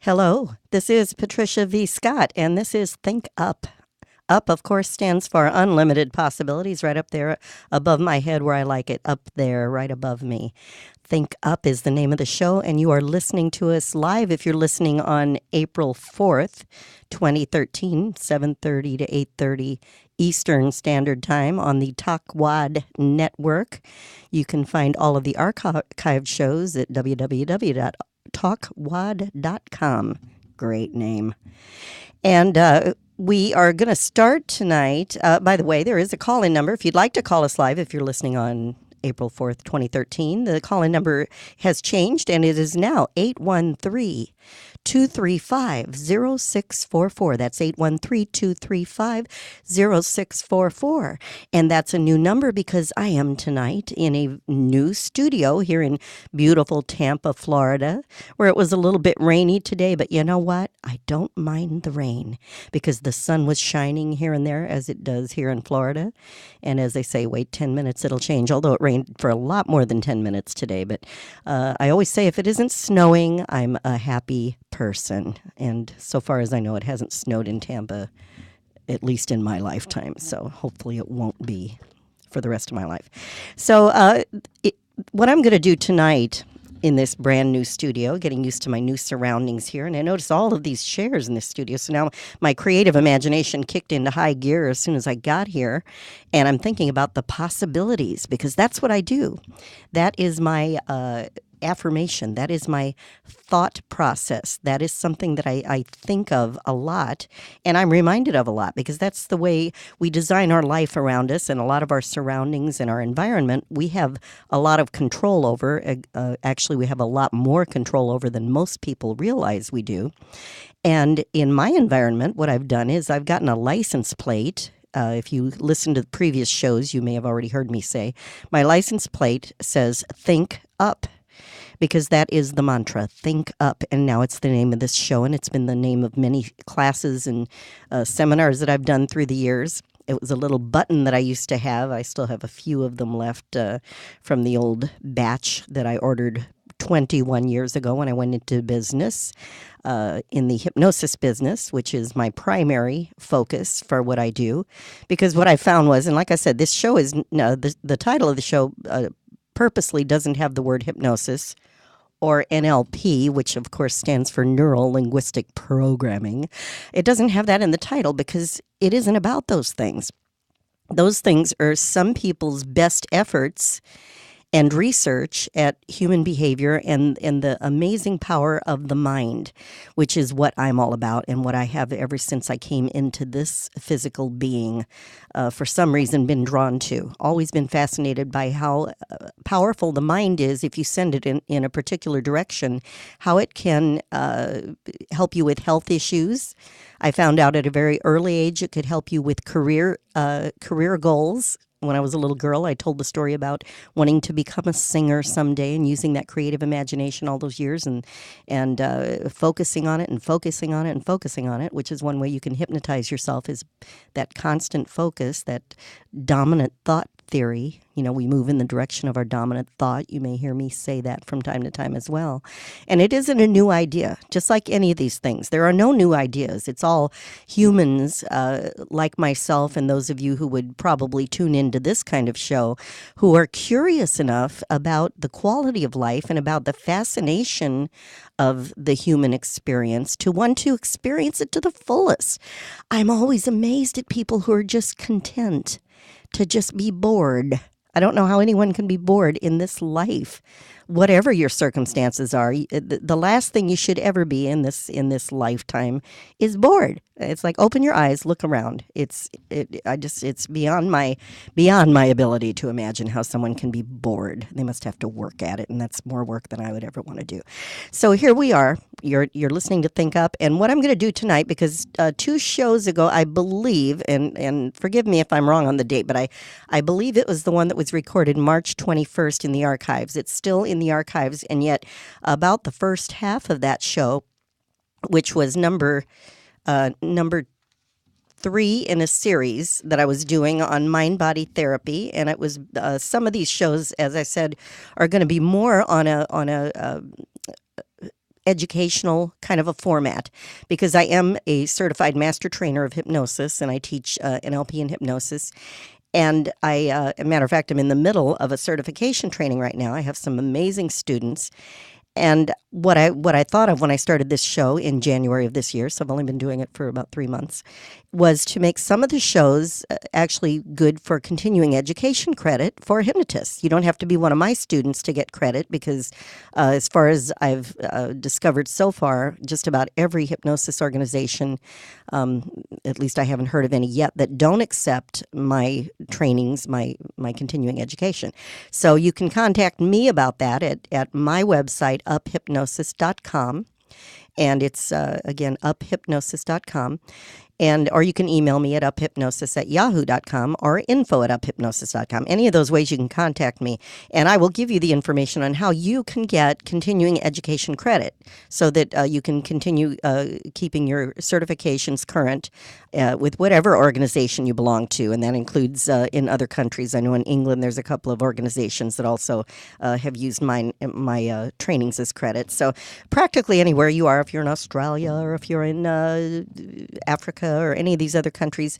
Hello, this is Patricia V. Scott, and this is Think Up. Up, of course, stands for unlimited possibilities, right up there above my head where I like it, up there, right above me. Think Up is the name of the show, and you are listening to us live if you're listening on April 4th, 2013, 7:30 to 8:30 Eastern Standard Time on the Talkwad Network. You can find all of the archived shows at www.talkwad.com. Great name. And we are going to start tonight. By the way, there is a call-in number. If you'd like to call us live, if you're listening on April 4th, 2013, the call-in number has changed, and it is now 813-235-0644. That's 813-235-0644. And that's a new number because I am tonight in a new studio here in beautiful Tampa, Florida, where it was a little bit rainy today. But you know what? I don't mind the rain because the sun was shining here and there as it does here in Florida. And as they say, wait 10 minutes, it'll change, although it rained for a lot more than 10 minutes today. But I always say if it isn't snowing, I'm a happy person. And so far as I know, it hasn't snowed in Tampa, at least in my lifetime. So hopefully it won't be for the rest of my life. So what I'm going to do tonight in this brand new studio, getting used to my new surroundings here. And I noticed all of these chairs in this studio. So now my creative imagination kicked into high gear as soon as I got here. And I'm thinking about the possibilities because that's what I do. That is my affirmation. That is my thought process. That is something that I think of a lot and I'm reminded of a lot because that's the way we design our life around us and a lot of our surroundings and our environment. We have a lot of control over. Actually, we have a lot more control over than most people realize we do. And in my environment, what I've done is I've gotten a license plate. If you listen to the previous shows, you may have already heard me say, my license plate says, think up. Because that is the mantra, think up. And now it's the name of this show, and it's been the name of many classes and seminars that I've done through the years. It was a little button that I used to have. I still have a few of them left from the old batch that I ordered 21 years ago when I went into business, in the hypnosis business, which is my primary focus for what I do. Because what I found was, and like I said, this show is, the title of the show purposely doesn't have the word hypnosis or NLP, which of course stands for Neuro Linguistic Programming. It doesn't have that in the title because it isn't about those things. Those things are some people's best efforts and research at human behavior and the amazing power of the mind, which is what I'm all about and what I have ever since I came into this physical being, for some reason been drawn to. Always been fascinated by how powerful the mind is if you send it in a particular direction, how it can help you with health issues. I found out at a very early age it could help you with career goals. When I was a little girl, I told the story about wanting to become a singer someday and using that creative imagination all those years and focusing on it and focusing on it and focusing on it, which is one way you can hypnotize yourself is that constant focus, that dominant thought theory. You know, we move in the direction of our dominant thought. You may hear me say that from time to time as well. And it isn't a new idea, just like any of these things. There are no new ideas. It's all humans like myself and those of you who would probably tune into this kind of show who are curious enough about the quality of life and about the fascination of the human experience to want to experience it to the fullest. I'm always amazed at people who are just content to just be bored. I don't know how anyone can be bored in this life, whatever your circumstances are. The last thing you should ever be in this lifetime is bored. It's like open your eyes, look around. It's beyond my ability to imagine how someone can be bored. They must have to work at it, and that's more work than I would ever want to do. So here we are. You're listening to Think Up, and what I'm going to do tonight, because 2 shows ago, I believe, and forgive me if I'm wrong on the date, but I believe it was the one that was recorded March 21st in the archives. It's still in the archives, and yet about the first half of that show, which was number 3 in a series that I was doing on mind-body therapy, and it was some of these shows, as I said, are going to be more on a educational kind of a format because I am a certified master trainer of hypnosis and I teach NLP and hypnosis. And as a matter of fact, I'm in the middle of a certification training right now. I have some amazing students. And what I thought of when I started this show in January of this year, so I've only been doing it for about 3 months, was to make some of the shows actually good for continuing education credit for hypnotists. You don't have to be one of my students to get credit because, as far as I've discovered so far, just about every hypnosis organization, at least I haven't heard of any yet, that don't accept my trainings, my continuing education. So you can contact me about that at my website, uphypnosis.com. And it's, again, uphypnosis.com. Or you can email me at uphypnosis@yahoo.com or info@uphypnosis.com. Any of those ways you can contact me, and I will give you the information on how you can get continuing education credit so that you can continue keeping your certifications current with whatever organization you belong to, and that includes in other countries. I know in England there's a couple of organizations that also have used my trainings as credit. So practically anywhere you are, if you're in Australia or if you're in Africa or any of these other countries,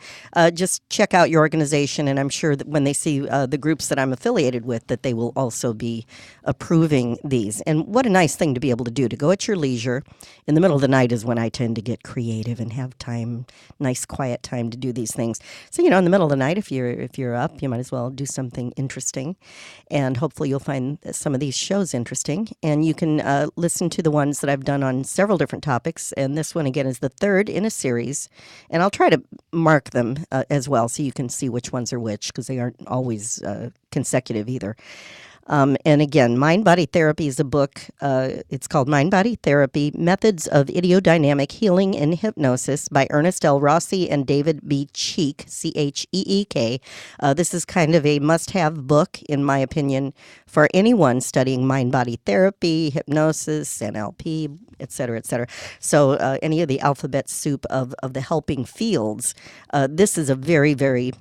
just check out your organization, and I'm sure that when they see the groups that I'm affiliated with, that they will also be approving these. And what a nice thing to be able to do, to go at your leisure. In the middle of the night is when I tend to get creative and have time, nice quiet time to do these things. So, in the middle of the night, if you're up, you might as well do something interesting, and hopefully you'll find some of these shows interesting. And you can listen to the ones that I've done on several different topics, and this one again is the third in a series. And I'll try to mark them as well so you can see which ones are which, because they aren't always consecutive either. And again, Mind Body Therapy is a book. It's called Mind Body Therapy, Methods of Idiodynamic Healing and Hypnosis by Ernest L. Rossi and David B. Cheek, Cheek. This is kind of a must-have book, in my opinion, for anyone studying mind body therapy, hypnosis, NLP, et cetera, et cetera. So any of the alphabet soup of the helping fields, this is a very, very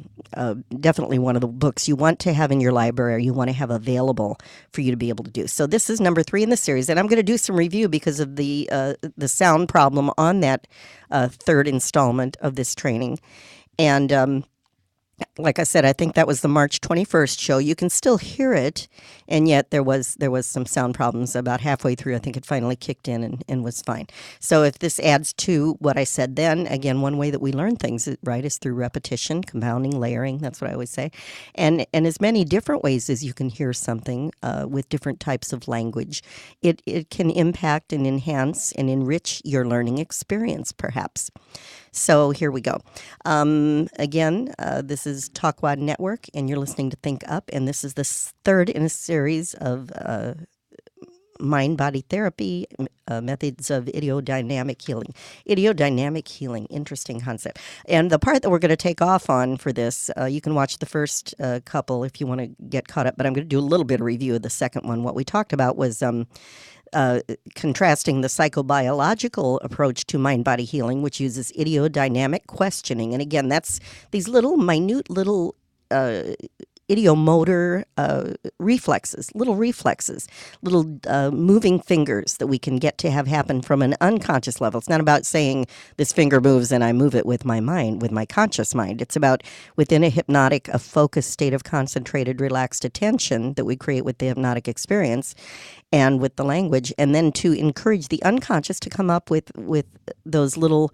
definitely one of the books you want to have in your library, you want to have available for you to be able to do. So this is number 3 in the series, and I'm going to do some review because of the sound problem on that third installment of this training. And like I said, I think that was the March 21st show. You can still hear it, and yet there was some sound problems about halfway through. I think it finally kicked in and was fine. So if this adds to what I said then, again, one way that we learn things, right, is through repetition, compounding, layering. That's what I always say. And as many different ways as you can hear something with different types of language, it can impact and enhance and enrich your learning experience, perhaps. So here we go. Again, this is Talkwad Network, and you're listening to Think Up, and this is the third in a series of mind-body therapy, methods of idiodynamic healing. Idiodynamic healing, interesting concept. And the part that we're going to take off on for this, you can watch the first couple if you want to get caught up, but I'm going to do a little bit of review of the second one. What we talked about was contrasting the psychobiological approach to mind-body healing, which uses idiodynamic questioning. And again, that's these minute little idiomotor reflexes, little moving fingers that we can get to have happen from an unconscious level. It's not about saying this finger moves and I move it with my mind, with my conscious mind. It's about within a focused state of concentrated, relaxed attention that we create with the hypnotic experience and with the language, and then to encourage the unconscious to come up with those little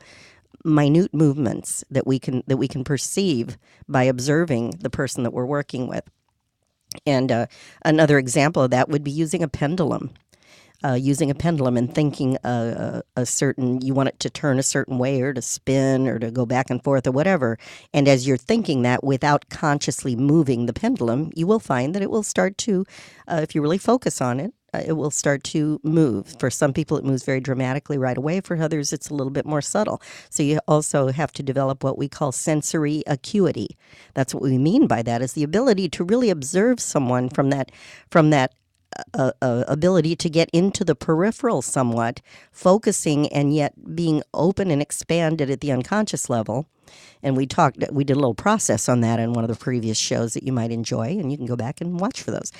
minute movements that we can perceive by observing the person that we're working with. And another example of that would be using a pendulum. And thinking you want it to turn a certain way or to spin or to go back and forth or whatever. And as you're thinking that without consciously moving the pendulum, you will find that it will start to, if you really focus on it, it will start to move. For some people, it moves very dramatically right away. For others, it's a little bit more subtle. So you also have to develop what we call sensory acuity. That's what we mean by that, is the ability to really observe someone from that ability to get into the peripheral somewhat, focusing and yet being open and expanded at the unconscious level. And we did a little process on that in one of the previous shows that you might enjoy, and you can go back and watch for those.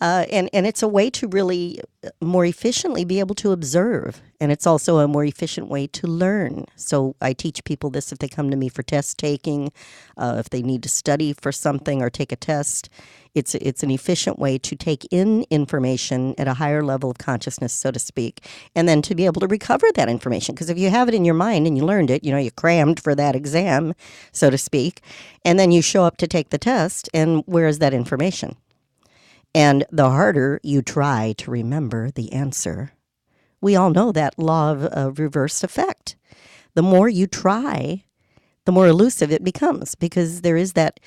And it's a way to really more efficiently be able to observe. And it's also a more efficient way to learn. So I teach people this if they come to me for test taking, if they need to study for something or take a test. It's an efficient way to take in information at a higher level of consciousness, so to speak, and then to be able to recover that information. Because if you have it in your mind and you learned it, you crammed for that exam, so to speak, and then you show up to take the test, and where is that information? And the harder you try to remember the answer, we all know that law of reverse effect. The more you try, the more elusive it becomes, because there is that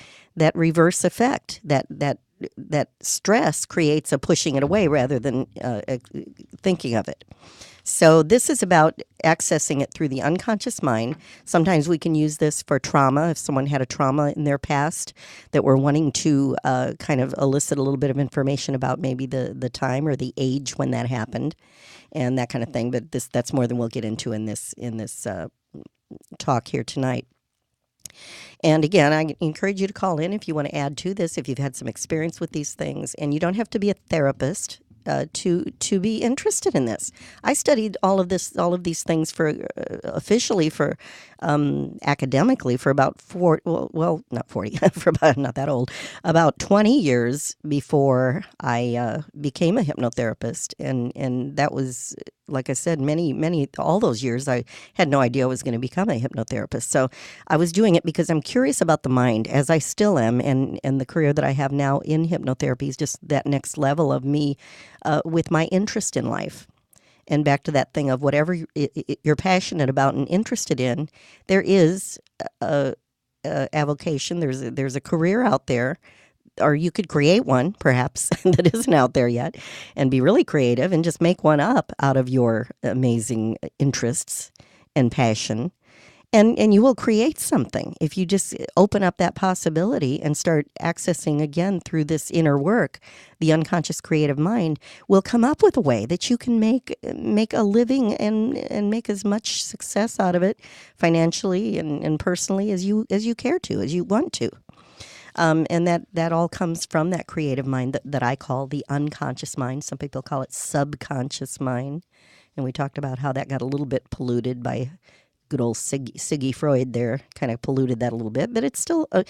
reverse effect. That stress creates a pushing it away rather than thinking of it. So this is about accessing it through the unconscious mind. Sometimes we can use this for trauma. If someone had a trauma in their past that we're wanting to kind of elicit a little bit of information about maybe the time or the age when that happened and that kind of thing. But that's more than we'll get into in this talk here tonight. And again, I encourage you to call in if you want to add to this, if you've had some experience with these things. And you don't have to be a therapist to be interested in this. I studied all of these things for officially for academically for about not 40, for about not that old, about 20 years before I became a hypnotherapist, and that was, like I said, many all those years I had no idea I was going to become a hypnotherapist. So I was doing it because I'm curious about the mind, as I still am, and the career that I have now in hypnotherapy is just that next level of me with my interest in life. And back to that thing of whatever you're passionate about and interested in, there is a avocation. There's a career out there, or you could create one perhaps that isn't out there yet, and be really creative and just make one up out of your amazing interests and passion. And you will create something if you just open up that possibility and start accessing again through this inner work. The unconscious creative mind will come up with a way that you can make a living and make as much success out of it financially and personally as you care to, as you want to. And that all comes from that creative mind that I call the unconscious mind. Some people call it subconscious mind. And we talked about how that got a little bit polluted by good old Siggy Freud there, kind of polluted that a little bit, but it's still, I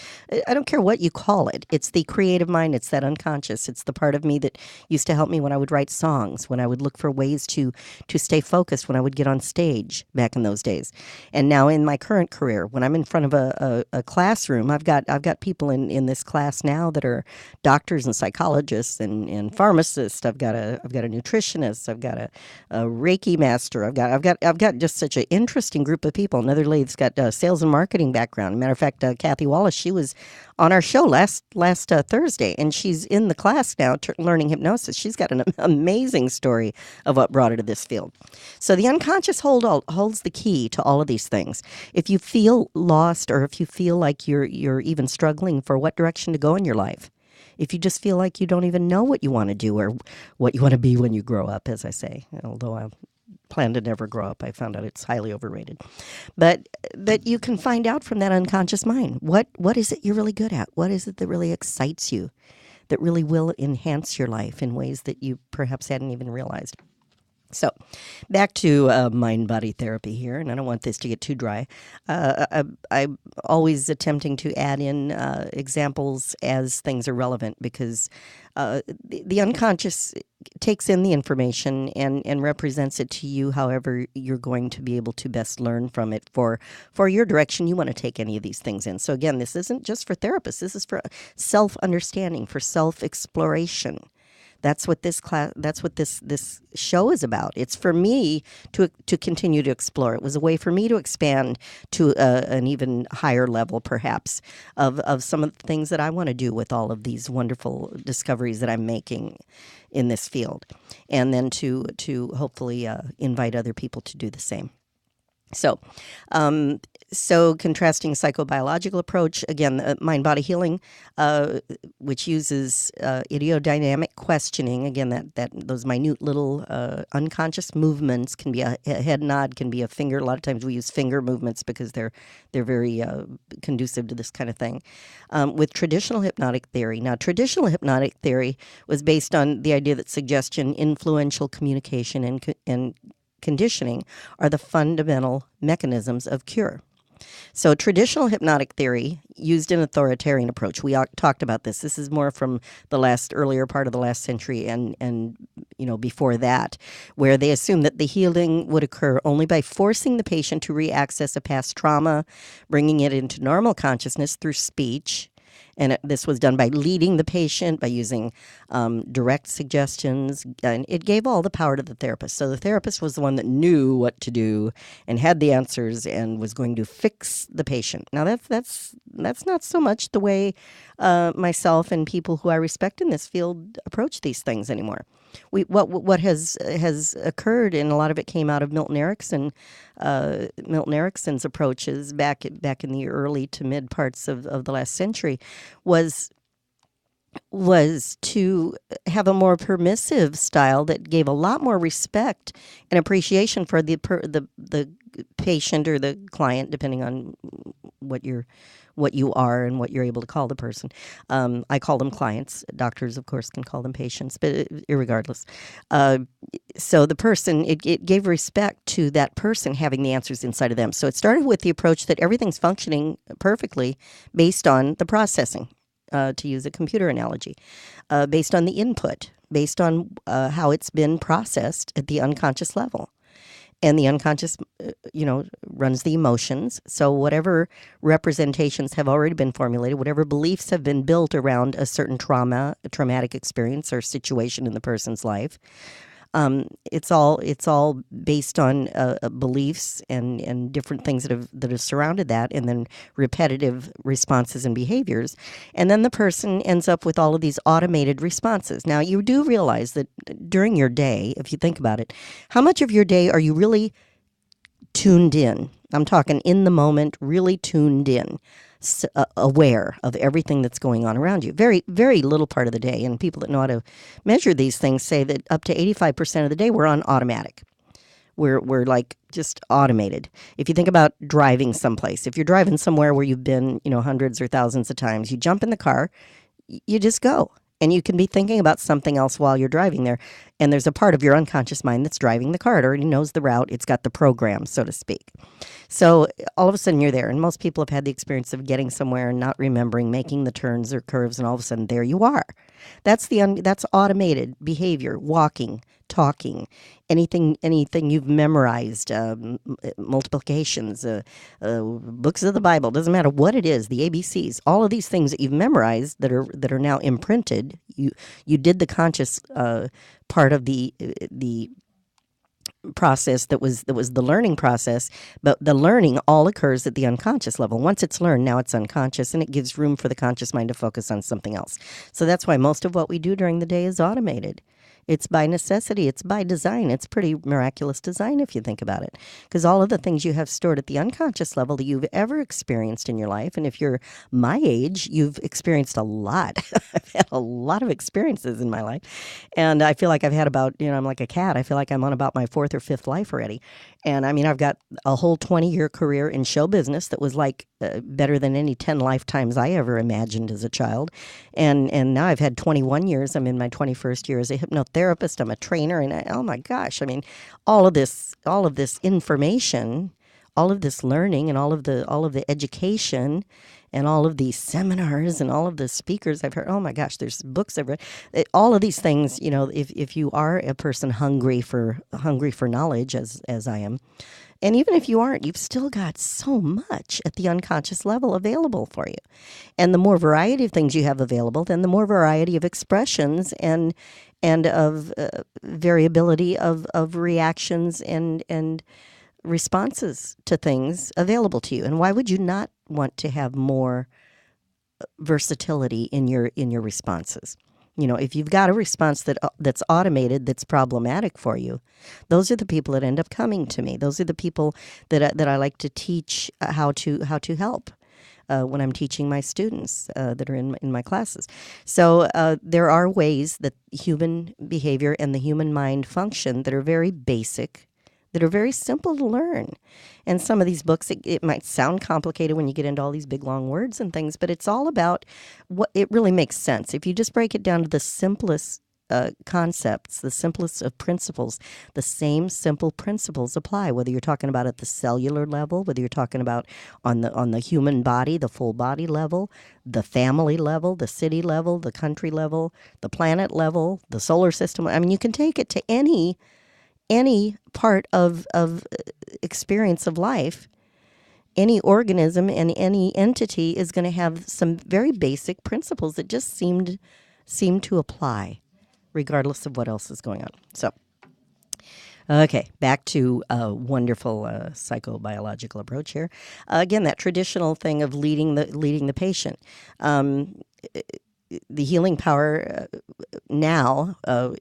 don't care what you call it. It's the creative mind. It's that unconscious. It's the part of me that used to help me when I would write songs, when I would look for ways to stay focused, when I would get on stage back in those days. And now in my current career, when I'm in front of a classroom, I've got people in this class now that are doctors and psychologists and pharmacists. I've got a nutritionist. I've got a Reiki master. I've got just such an interesting group of people. Another lady's got sales and marketing background. Matter of fact, Kathy Wallace, she was on our show last Thursday, and she's in the class now learning hypnosis. She's got an amazing story of what brought her to this field. So the unconscious holds the key to all of these things. If you feel lost, or if you feel like you're even struggling for what direction to go in your life, if you just feel like you don't even know what you want to do or what you want to be when you grow up, as I say, although I plan to never grow up. I found out it's highly overrated. But you can find out from that unconscious mind, what is it you're really good at? What is it that really excites you, that really will enhance your life in ways that you perhaps hadn't even realized? So back to mind-body therapy here, and I don't want this to get too dry. I'm always attempting to add in examples as things are relevant, because the unconscious takes in the information and represents it to you however you're going to be able to best learn from it for your direction you want to take any of these things in. So again, this isn't just for therapists. This is for self-understanding, for self-exploration. That's what this show is about. It's for me to continue to explore. It was a way for me to expand to an even higher level, perhaps, of some of the things that I want to do with all of these wonderful discoveries that I'm making in this field, and then to hopefully invite other people to do the same. So, um, so contrasting psychobiological approach again, mind body healing, uh, which uses ideodynamic questioning. Again, that those minute little unconscious movements can be a head nod, can be a finger. A lot of times we use finger movements because they're very conducive to this kind of thing. With traditional hypnotic theory, now traditional hypnotic theory was based on the idea that suggestion, influential communication, and conditioning are the fundamental mechanisms of cure. So, traditional hypnotic theory used an authoritarian approach. We talked about this. This is more from the earlier part of the last century, and before that, where they assumed that the healing would occur only by forcing the patient to reaccess a past trauma, bringing it into normal consciousness through speech. And this was done by leading the patient, by using direct suggestions. And it gave all the power to the therapist. So the therapist was the one that knew what to do and had the answers and was going to fix the patient. Now, that's not so much the way myself and people who I respect in this field approach these things anymore. What has occurred, and a lot of it came out of Milton Erickson's approaches back in the early to mid parts of the last century, was to have a more permissive style that gave a lot more respect and appreciation for the patient or the client, depending on what you are and what you're able to call the person. I call them clients. Doctors, of course, can call them patients, but irregardless. Uh, so the person, it gave respect to that person having the answers inside of them. So it started with the approach that everything's functioning perfectly based on the processing, to use a computer analogy, based on the input, based on how it's been processed at the unconscious level. And the unconscious, runs the emotions. So whatever representations have already been formulated, whatever beliefs have been built around a certain traumatic experience or situation in the person's life, it's all based on beliefs and different things that have surrounded that, and then repetitive responses and behaviors, and then the person ends up with all of these automated responses. Now, you do realize that during your day, if you think about it, how much of your day are you really tuned in? I'm talking in the moment, really tuned in, aware of everything that's going on around you. Very, very little part of the day. And people that know how to measure these things say that up to 85% of the day we're on automatic. We're like just automated. If you think about driving someplace, if you're driving somewhere where you've been, hundreds or thousands of times, you jump in the car, you just go. And you can be thinking about something else while you're driving there. And there's a part of your unconscious mind that's driving the car. It already knows the route. It's got the program, so to speak. So all of a sudden you're there. And most people have had the experience of getting somewhere and not remembering, making the turns or curves. And all of a sudden there you are. That's automated behavior, walking, talking, anything you've memorized, multiplications, books of the Bible. Doesn't matter what it is, the ABCs, all of these things that you've memorized that are now imprinted. You did the conscious part of the process that was the learning process, but the learning all occurs at the unconscious level. Once it's learned, now it's unconscious, and it gives room for the conscious mind to focus on something else. So that's why most of what we do during the day is automated. It's by necessity. It's by design. It's pretty miraculous design if you think about it. Because all of the things you have stored at the unconscious level that you've ever experienced in your life, and if you're my age, you've experienced a lot. I've had a lot of experiences in my life. And I feel like I've had about, I'm like a cat. I feel like I'm on about my fourth or fifth life already. And I mean, I've got a whole 20-year career in show business that was like better than any 10 lifetimes I ever imagined as a child. And now I've had 21 years. I'm in my 21st year as a hypnotherapist. I'm a trainer. And oh my gosh, I mean, all of this information, all of this learning, and all of the education, and all of these seminars, and all of the speakers I've heard. Oh my gosh, there's books I've read. All of these things, if you are a person hungry for knowledge, as I am, and even if you aren't, you've still got so much at the unconscious level available for you. And the more variety of things you have available, then the more variety of expressions and of variability of reactions and responses to things available to you. And why would you not want to have more versatility in your responses? If you've got a response that's automated, that's problematic for you, those are the people that end up coming to me. Those are the people that I like to teach how to help when I'm teaching my students that are in my classes. So there are ways that human behavior and the human mind function that are very basic, that are very simple to learn. And some of these books, it might sound complicated when you get into all these big long words and things, but it's all about what it really makes sense. If you just break it down to the simplest concepts, the simplest of principles, the same simple principles apply, whether you're talking about at the cellular level, whether you're talking about on the human body, the full body level, the family level, the city level, the country level, the planet level, the solar system. I mean, you can take it to any part of experience of life. Any organism and any entity is going to have some very basic principles that just seem to apply regardless of what else is going on. So, okay, back to a wonderful psychobiological approach here. Again, that traditional thing of leading the patient. The healing power now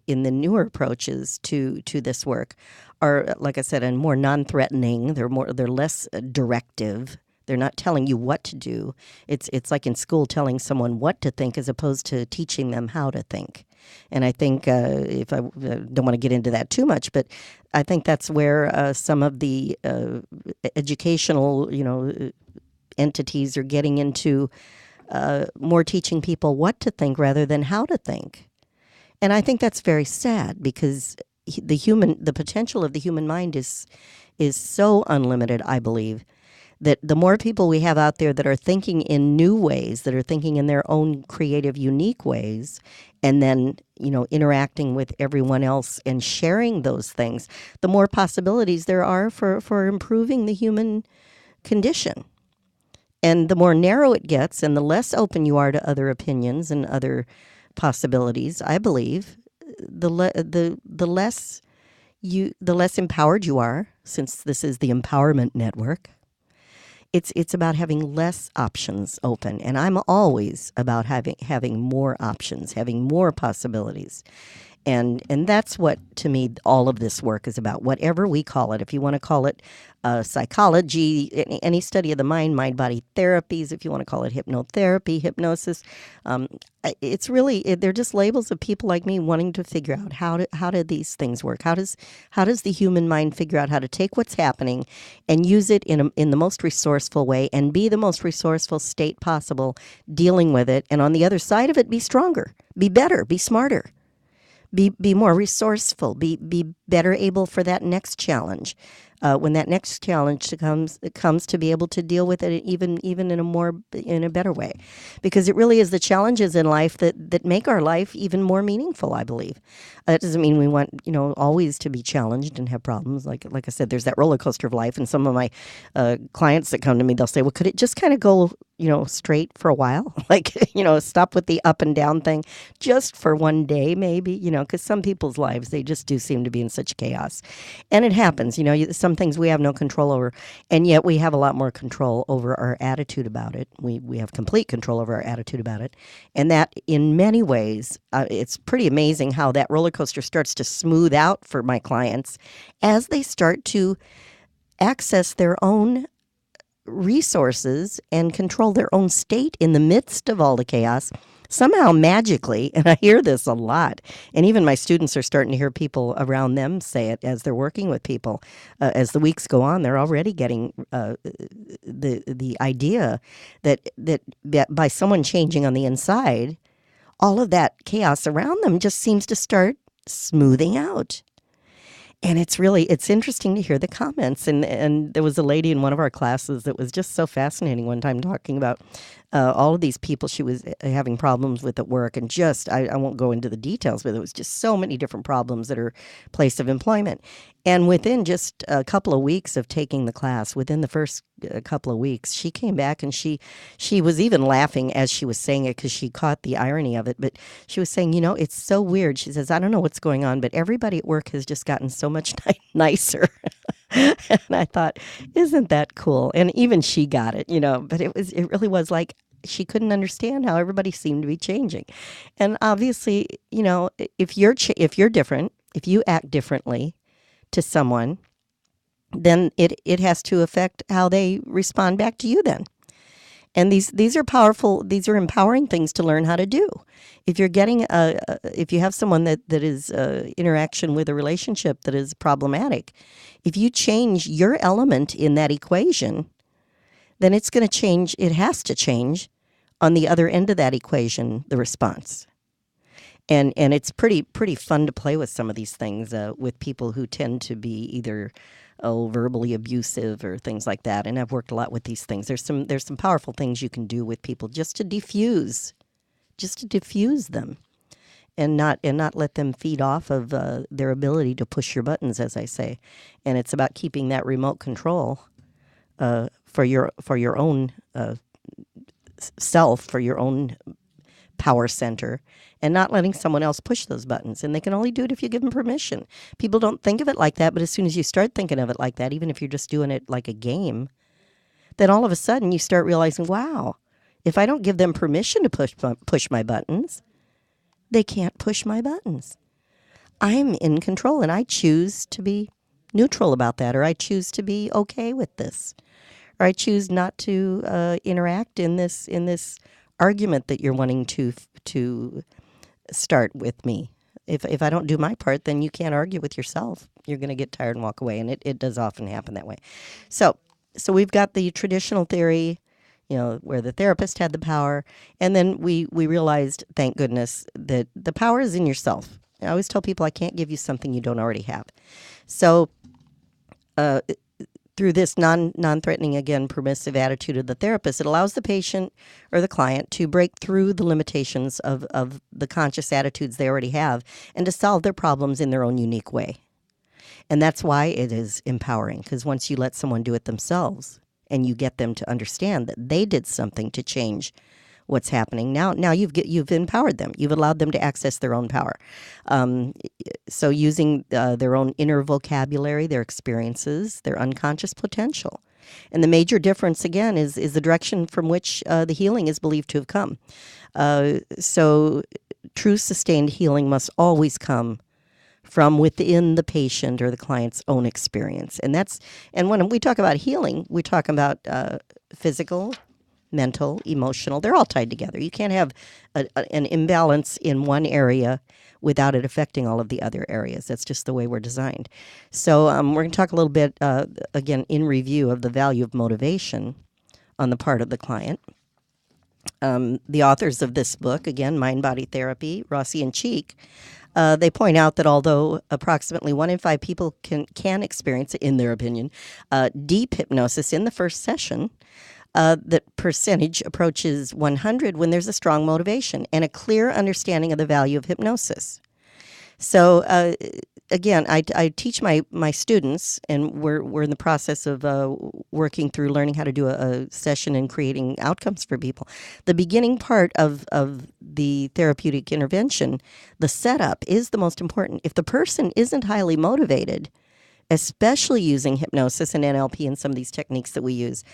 in the newer approaches to this work are, like I said, and more non-threatening. They're less directive. They're not telling you what to do. It's like in school telling someone what to think as opposed to teaching them how to think. And I think if I don't want to get into that too much, but I think that's where some of the educational, entities are getting into more teaching people what to think rather than how to think. And I think that's very sad because the potential of the human mind is so unlimited, I believe, that the more people we have out there that are thinking in new ways, that are thinking in their own creative, unique ways, and then, interacting with everyone else and sharing those things, the more possibilities there are for improving the human condition. And the more narrow it gets and the less open you are to other opinions and other possibilities, I believe, the less empowered you are, since this is the empowerment network. It's about having less options open, and I'm always about having more options, having more possibilities. And that's what, to me, all of this work is about, whatever we call it. If you want to call it psychology, any study of the mind-body therapies, if you want to call it hypnotherapy, hypnosis, it's really, they're just labels of people like me wanting to figure out how do these things work? How does the human mind figure out how to take what's happening and use it in the most resourceful way and be the most resourceful state possible dealing with it, and on the other side of it, be stronger, be better, be smarter. Be more resourceful, be better able for that next challenge. When that next challenge comes to be able to deal with it even in a better way, because it really is the challenges in life that make our life even more meaningful, I believe. That doesn't mean we want always to be challenged and have problems. Like I said, there's that roller coaster of life, and some of my clients that come to me, they'll say, "Well, could it just kind of go straight for a while? Like stop with the up and down thing, just for one day, maybe." Because some people's lives, they just do seem to be in such chaos, and it happens. Some things we have no control over, and yet we have a lot more control over our attitude about it. We have complete control over our attitude about it, and that in many ways, it's pretty amazing how that roller coaster starts to smooth out for my clients as they start to access their own resources and control their own state in the midst of all the chaos, somehow magically. And I hear this a lot, and even my students are starting to hear people around them say it as they're working with people. As the weeks go on, they're already getting the idea that by someone changing on the inside, all of that chaos around them just seems to start smoothing out. And it's interesting to hear the comments. And there was a lady in one of our classes that was just so fascinating one time, talking about all of these people she was having problems with at work. And just, I won't go into the details, but there was just so many different problems at her place of employment. And within just a couple of weeks of taking the class, within the first couple of weeks, she came back, and she was even laughing as she was saying it, because she caught the irony of it. But she was saying, it's so weird. She says, "I don't know what's going on, but everybody at work has just gotten so much nicer." And I thought, isn't that cool? And even she got it, but it really was like, she couldn't understand how everybody seemed to be changing. And obviously, if you're different, if you act differently to someone, then it has to affect how they respond back to you then. And these are powerful, these are empowering things to learn how to do. If you're getting if you have someone that is interaction with a relationship that is problematic, if you change your element in that equation, then it's going to change. It has to change on the other end of that equation, the response. And it's pretty fun to play with some of these things with people who tend to be either verbally abusive or things like that. And I've worked a lot with these things. There's some powerful things you can do with people just to diffuse them, and not let them feed off of their ability to push your buttons, as I say. And it's about keeping that remote control for your own self, for your own power center, and not letting someone else push those buttons. And they can only do it if you give them permission. People don't think of it like that, but as soon as you start thinking of it like that, even if you're just doing it like a game, then all of a sudden you start realizing, wow, if I don't give them permission to push my buttons, they can't push my buttons. I'm in control, and I choose to be neutral about that, or I choose to be okay with this, or I choose not to interact in this argument that you're wanting to start with me. If I don't do my part, then you can't argue with yourself. You're going to get tired and walk away, and it does often happen that way. So we've got the traditional theory, where the therapist had the power, and then we realized, thank goodness, that the power is in yourself. I always tell people I can't give you something you don't already have. So through this non-threatening, again, permissive attitude of the therapist, it allows the patient or the client to break through the limitations of the conscious attitudes they already have and to solve their problems in their own unique way. And that's why it is empowering, because once you let someone do it themselves and you get them to understand that they did something to change what's happening, now you've empowered them. You've allowed them to access their own power. So using their own inner vocabulary, their experiences, their unconscious potential. And the major difference, again, is the direction from which the healing is believed to have come. So true sustained healing must always come from within the patient or the client's own experience. And when we talk about healing, we talk about physical, mental, emotional. They're all tied together. You can't have an imbalance in one area without it affecting all of the other areas. That's just the way we're designed. So we're going to talk a little bit, again, in review of the value of motivation on the part of the client. The authors of this book, again, Mind Body Therapy, Rossi and Cheek, they point out that although approximately 1 in 5 people can experience, in their opinion, deep hypnosis in the first session, that percentage approaches 100 when there's a strong motivation and a clear understanding of the value of hypnosis. So again, I teach my students, and we're in the process of working through learning how to do a session and creating outcomes for people. The beginning part of the therapeutic intervention, the setup, is the most important. If the person isn't highly motivated, especially using hypnosis and NLP and some of these techniques that we use,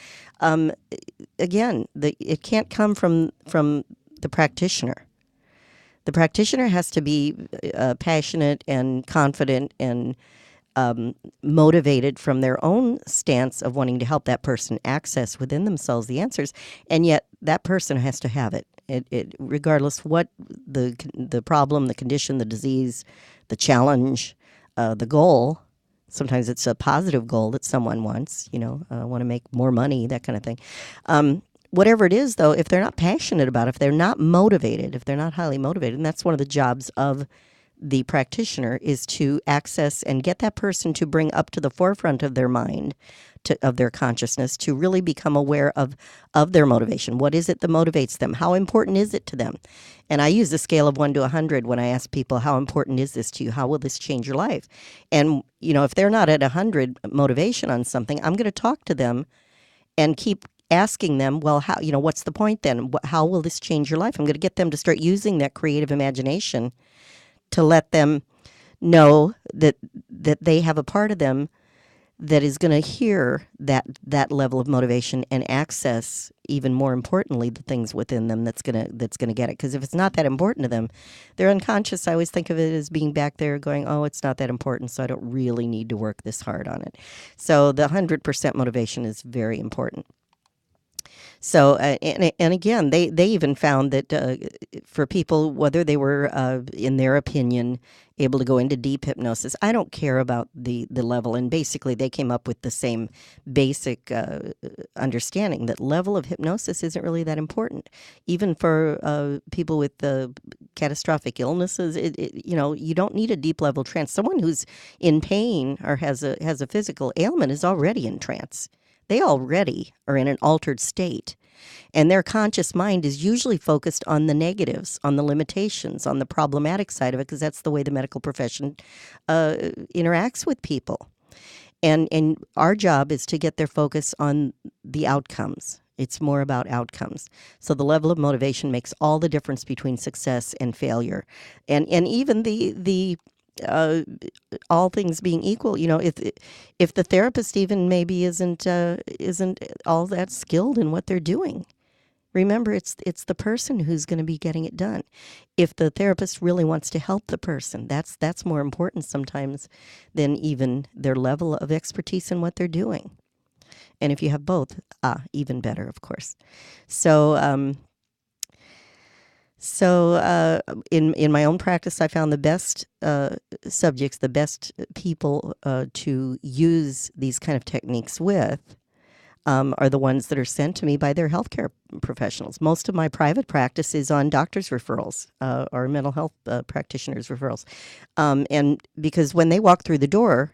again, it can't come from the practitioner. The practitioner has to be passionate and confident and motivated from their own stance of wanting to help that person access within themselves the answers, and yet that person has to have it. It regardless what the problem, the condition, the disease, the challenge, the goal. Sometimes it's a positive goal that someone wants, want to make more money, that kind of thing. Whatever it is, though, if they're not passionate about it, if they're not motivated, if they're not highly motivated, and that's one of the jobs of the practitioner, is to access and get that person to bring up to the forefront of their mind, of their consciousness, to really become aware of their motivation. What is it that motivates them? How important is it to them? And I use a scale of 1 to 100 when I ask people, how important is this to you? How will this change your life? And, if they're not at 100 motivation on something, I'm going to talk to them and keep asking them, well, how, what's the point then? How will this change your life? I'm going to get them to start using that creative imagination to let them know that they have a part of them that is going to hear that level of motivation and access, even more importantly, the things within them that's going to get it. Because if it's not that important to them, they're unconscious. I always think of it as being back there going, oh, it's not that important, so I don't really need to work this hard on it. So the 100% motivation is very important. So, and again, they even found that for people, whether they were, in their opinion, able to go into deep hypnosis, I don't care about the level. And basically, they came up with the same basic understanding that level of hypnosis isn't really that important. Even for people with catastrophic illnesses, you don't need a deep level trance. Someone who's in pain or has a physical ailment is already in trance. They already are in an altered state. And their conscious mind is usually focused on the negatives, on the limitations, on the problematic side of it, because that's the way the medical profession interacts with people. And our job is to get their focus on the outcomes. It's more about outcomes. So the level of motivation makes all the difference between success and failure. And even the uh, all things being equal, if the therapist even maybe isn't all that skilled in what they're doing, remember it's the person who's going to be getting it done. If the therapist really wants to help the person, that's more important sometimes than even their level of expertise in what they're doing. And if you have both, even better, of course. So in my own practice, I found the best subjects, the best people to use these kind of techniques with are the ones that are sent to me by their healthcare professionals. Most of my private practice is on doctors' referrals or mental health practitioners' referrals, and because when they walk through the door,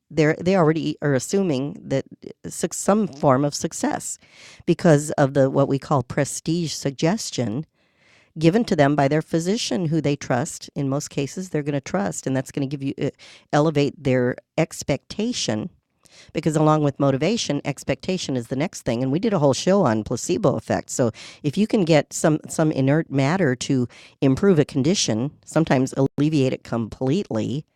they already are assuming that some form of success because of the what we call prestige suggestion given to them by their physician who they trust. In most cases, they're going to trust, and that's going to give you elevate their expectation, because along with motivation, expectation is the next thing. And we did a whole show on placebo effect. So if you can get some inert matter to improve a condition, sometimes alleviate it completely,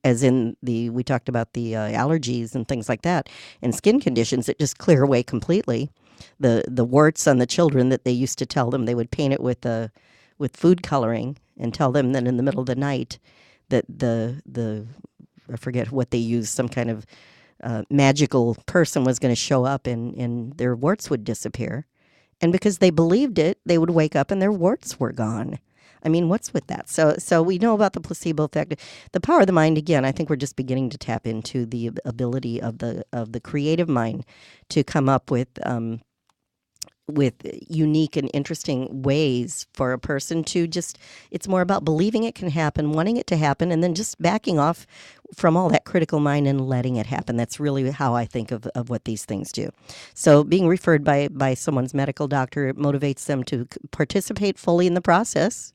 as in we talked about the allergies and things like that, and skin conditions that just clear away completely. The warts on the children that they used to tell them they would paint it with food coloring and tell them that in the middle of the night that the I forget what they used, some kind of magical person was going to show up and their warts would disappear. And because they believed it, they would wake up and their warts were gone. I mean, what's with that? So we know about the placebo effect. The power of the mind, again, I think we're just beginning to tap into the ability of the creative mind to come up with unique and interesting ways for a person to just, it's more about believing it can happen, wanting it to happen, and then just backing off from all that critical mind and letting it happen. That's really how I think of what these things do. So being referred by someone's medical doctor, it motivates them to participate fully in the process.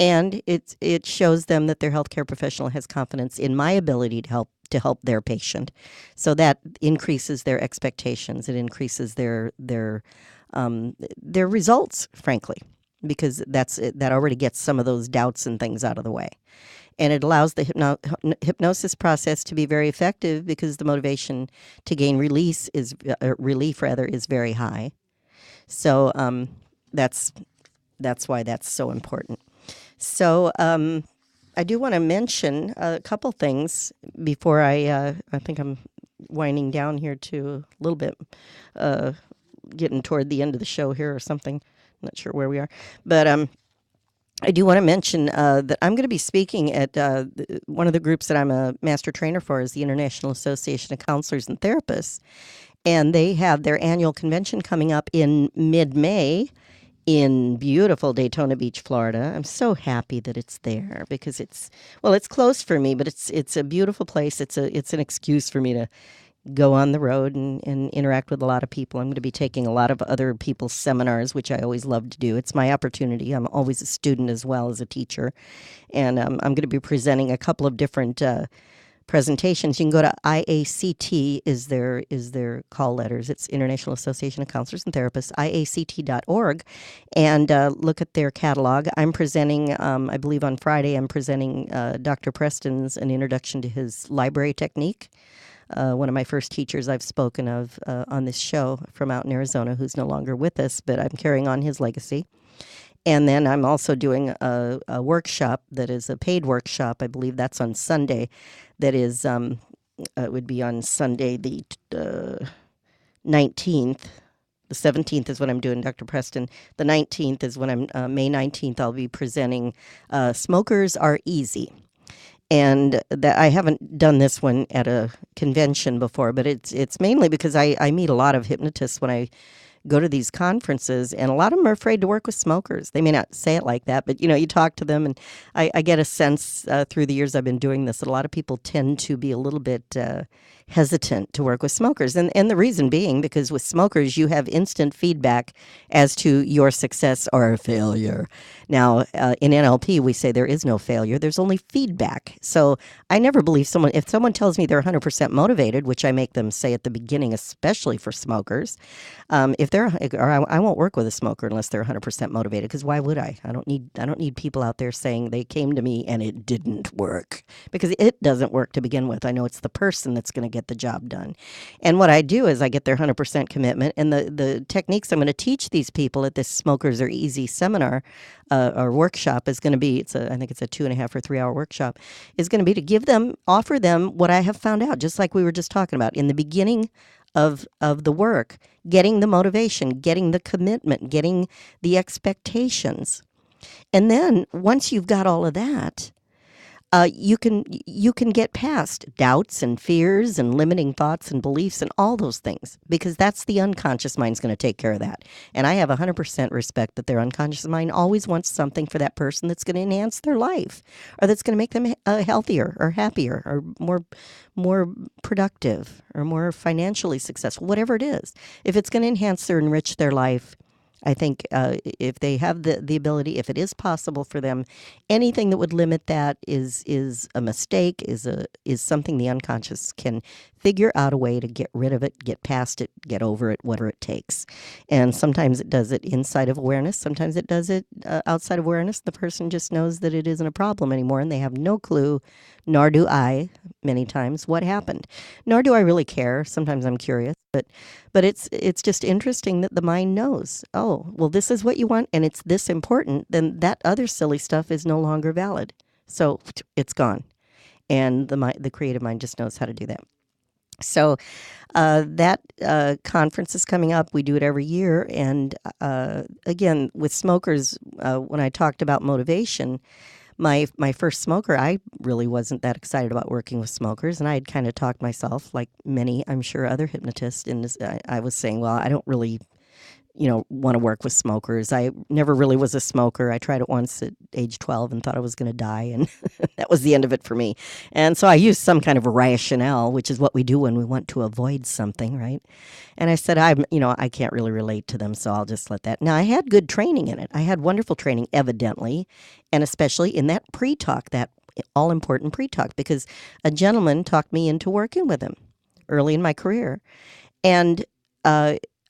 And it shows them that their healthcare professional has confidence in my ability to help their patient. So that increases their expectations. It increases their results, frankly, because that already gets some of those doubts and things out of the way. And it allows the hypnosis process to be very effective because the motivation to gain relief rather is very high. So that's why that's so important. So I do want to mention a couple things before I think I'm winding down here to a little bit, getting toward the end of the show here or something. I'm not sure where we are, but I do want to mention that I'm going to be speaking at one of the groups that I'm a master trainer for is the International Association of Counselors and Therapists, and they have their annual convention coming up in mid-May in beautiful Daytona Beach, Florida. I'm so happy that it's there because it's close for me, but it's a beautiful place. It's an excuse for me to go on the road and interact with a lot of people. I'm going to be taking a lot of other people's seminars, which I always love to do. It's my opportunity. I'm always a student as well as a teacher. And I'm going to be presenting a couple of different presentations. You can go to IACT is their call letters. It's International Association of Counselors and Therapists, IACT.org, and look at their catalog. I'm presenting, I believe on Friday, I'm presenting Dr. Preston's An Introduction to His Library Technique. one of my first teachers I've spoken of on this show from out in Arizona, who's no longer with us, but I'm carrying on his legacy. And then I'm also doing a workshop that is a paid workshop. I believe that's on Sunday. That is, it would be on Sunday the 19th. The 17th is when I'm doing Dr. Preston. The 19th is when May 19th, I'll be presenting Smokers Are Easy. And that I haven't done this one at a convention before, but it's mainly because I meet a lot of hypnotists when I go to these conferences, and a lot of them are afraid to work with smokers. They may not say it like that, but you talk to them, and I get a sense through the years I've been doing this that a lot of people tend to be a little bit hesitant to work with smokers. And the reason being because with smokers, you have instant feedback as to your success or failure. Now, in NLP, we say there is no failure, there's only feedback. So I never believe if someone tells me they're 100% motivated, which I make them say at the beginning, especially for smokers, if they're, or I won't work with a smoker unless they're 100% motivated. Because why would I? I don't need people out there saying they came to me and it didn't work, because it doesn't work to begin with. I know it's the person that's going to get the job done. And what I do is I get their 100% commitment, and the techniques I'm going to teach these people at this Smokers Are Easy seminar or workshop is going to be, I think it's a 2.5 or 3 hour workshop, is going to be to offer them what I have found out, just like we were just talking about in the beginning of the work, getting the motivation, getting the commitment, getting the expectations. And then once you've got all of that, you can get past doubts and fears and limiting thoughts and beliefs and all those things, because that's the unconscious mind's going to take care of that. And I have 100% respect that their unconscious mind always wants something for that person that's going to enhance their life, or that's going to make them healthier or happier or more productive or more financially successful, whatever it is. If it's going to enhance or enrich their life, I think if they have the ability, if it is possible for them, anything that would limit that is a mistake, is something the unconscious can figure out a way to get rid of it, get past it, get over it, whatever it takes. And sometimes it does it inside of awareness. Sometimes it does it outside of awareness. The person just knows that it isn't a problem anymore, and they have no clue, nor do I, many times, what happened. Nor do I really care. Sometimes I'm curious, but it's just interesting that the mind knows, oh, well, this is what you want, and it's this important, then that other silly stuff is no longer valid. So it's gone. And the creative mind just knows how to do that. So that conference is coming up. We do it every year. And again, with smokers, when I talked about motivation, my first smoker, I really wasn't that excited about working with smokers. And I had kind of talked myself, like many, I'm sure, other hypnotists. I was saying, well, I don't really want to work with smokers. I never really was a smoker. I tried it once at age 12 and thought I was going to die, and that was the end of it for me. And so I used some kind of rationale, which is what we do when we want to avoid something, right? And I said, I can't really relate to them, so I'll just let that. Now, I had good training in it. I had wonderful training, evidently, and especially in that pre-talk, that all-important pre-talk, because a gentleman talked me into working with him early in my career. And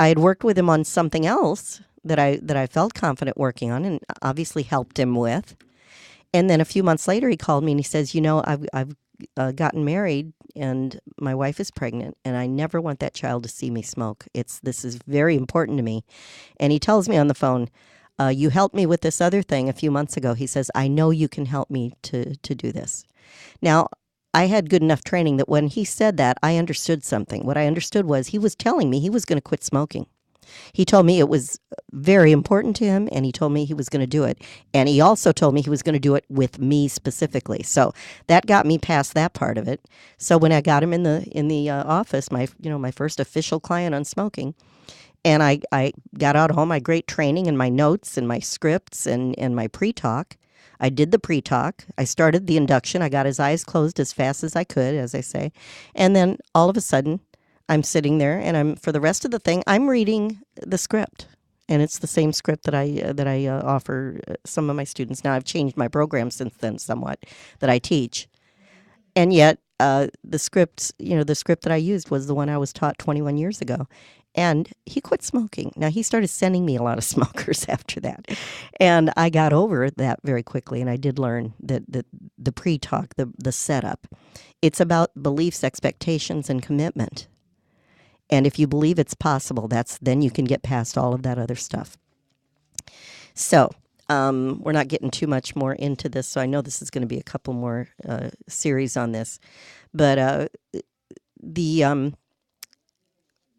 I had worked with him on something else that I felt confident working on, and obviously helped him with. And then a few months later, he called me and he says, I've gotten married and my wife is pregnant, and I never want that child to see me smoke. This is very important to me. And he tells me on the phone, you helped me with this other thing a few months ago. He says, I know you can help me to do this. Now, I had good enough training that when he said that, I understood something. What I understood was he was telling me he was going to quit smoking. He told me it was very important to him, and he told me he was going to do it. And he also told me he was going to do it with me specifically. So that got me past that part of it. So when I got him in the office, my first official client on smoking, and I got out all my great training and my notes and my scripts and my pre-talk. I did the pre-talk. I started the induction. I got his eyes closed as fast as I could, as I say. And then all of a sudden, I'm sitting there, and for the rest of the thing, I'm reading the script. And it's the same script that I offer some of my students. Now, I've changed my program since then somewhat that I teach. And yet, the script that I used was the one I was taught 21 years ago. And he quit smoking. Now, he started sending me a lot of smokers after that. And I got over that very quickly. And I did learn that the pre talk, the setup, it's about beliefs, expectations, and commitment. And if you believe it's possible, then you can get past all of that other stuff. So, we're not getting too much more into this. So I know this is going to be a couple more series on this. But the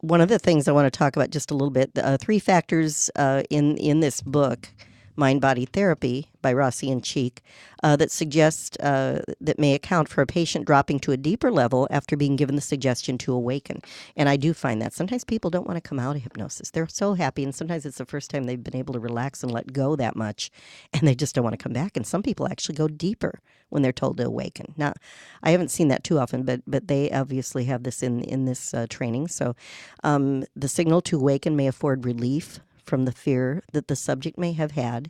one of the things I want to talk about just a little bit, three factors in this book, Mind Body Therapy by Rossi and Cheek, that suggest that may account for a patient dropping to a deeper level after being given the suggestion to awaken. And I do find that sometimes people don't want to come out of hypnosis. They're so happy, and sometimes it's the first time they've been able to relax and let go that much, and they just don't want to come back. And some people actually go deeper when they're told to awaken. Now, I haven't seen that too often, but they obviously have this in this training. So the signal to awaken may afford relief from the fear that the subject may have had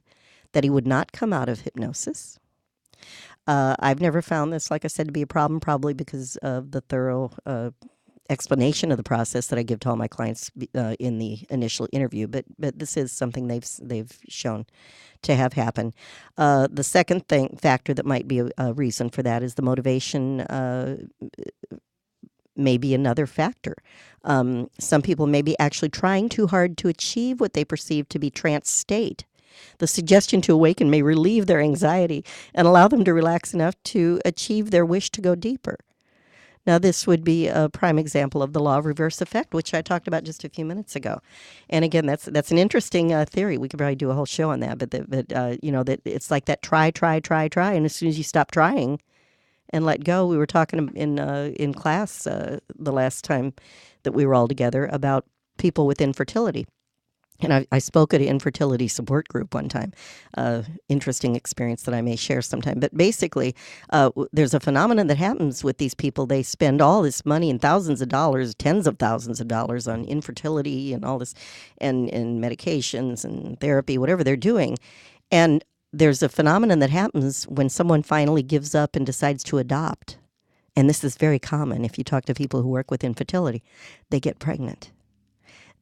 that he would not come out of hypnosis. I've never found this, like I said, to be a problem, probably because of the thorough explanation of the process that I give to all my clients in the initial interview. But this is something they've shown to have happen. The second factor that might be a reason for that is the motivation. May be another factor. Some people may be actually trying too hard to achieve what they perceive to be trance state. The suggestion to awaken may relieve their anxiety and allow them to relax enough to achieve their wish to go deeper. Now, this would be a prime example of the law of reverse effect, which I talked about just a few minutes ago. And again, that's an interesting theory. We could probably do a whole show on that. But that it's like that try, and as soon as you stop trying and let go, we were talking in class the last time that we were all together about people with infertility. And I spoke at an infertility support group one time. Interesting experience that I may share sometime. But basically, there's a phenomenon that happens with these people. They spend all this money and thousands of dollars, tens of thousands of dollars on infertility and all this, and medications and therapy, whatever they're doing. And there's a phenomenon that happens when someone finally gives up and decides to adopt. And this is very common if you talk to people who work with infertility. They get pregnant.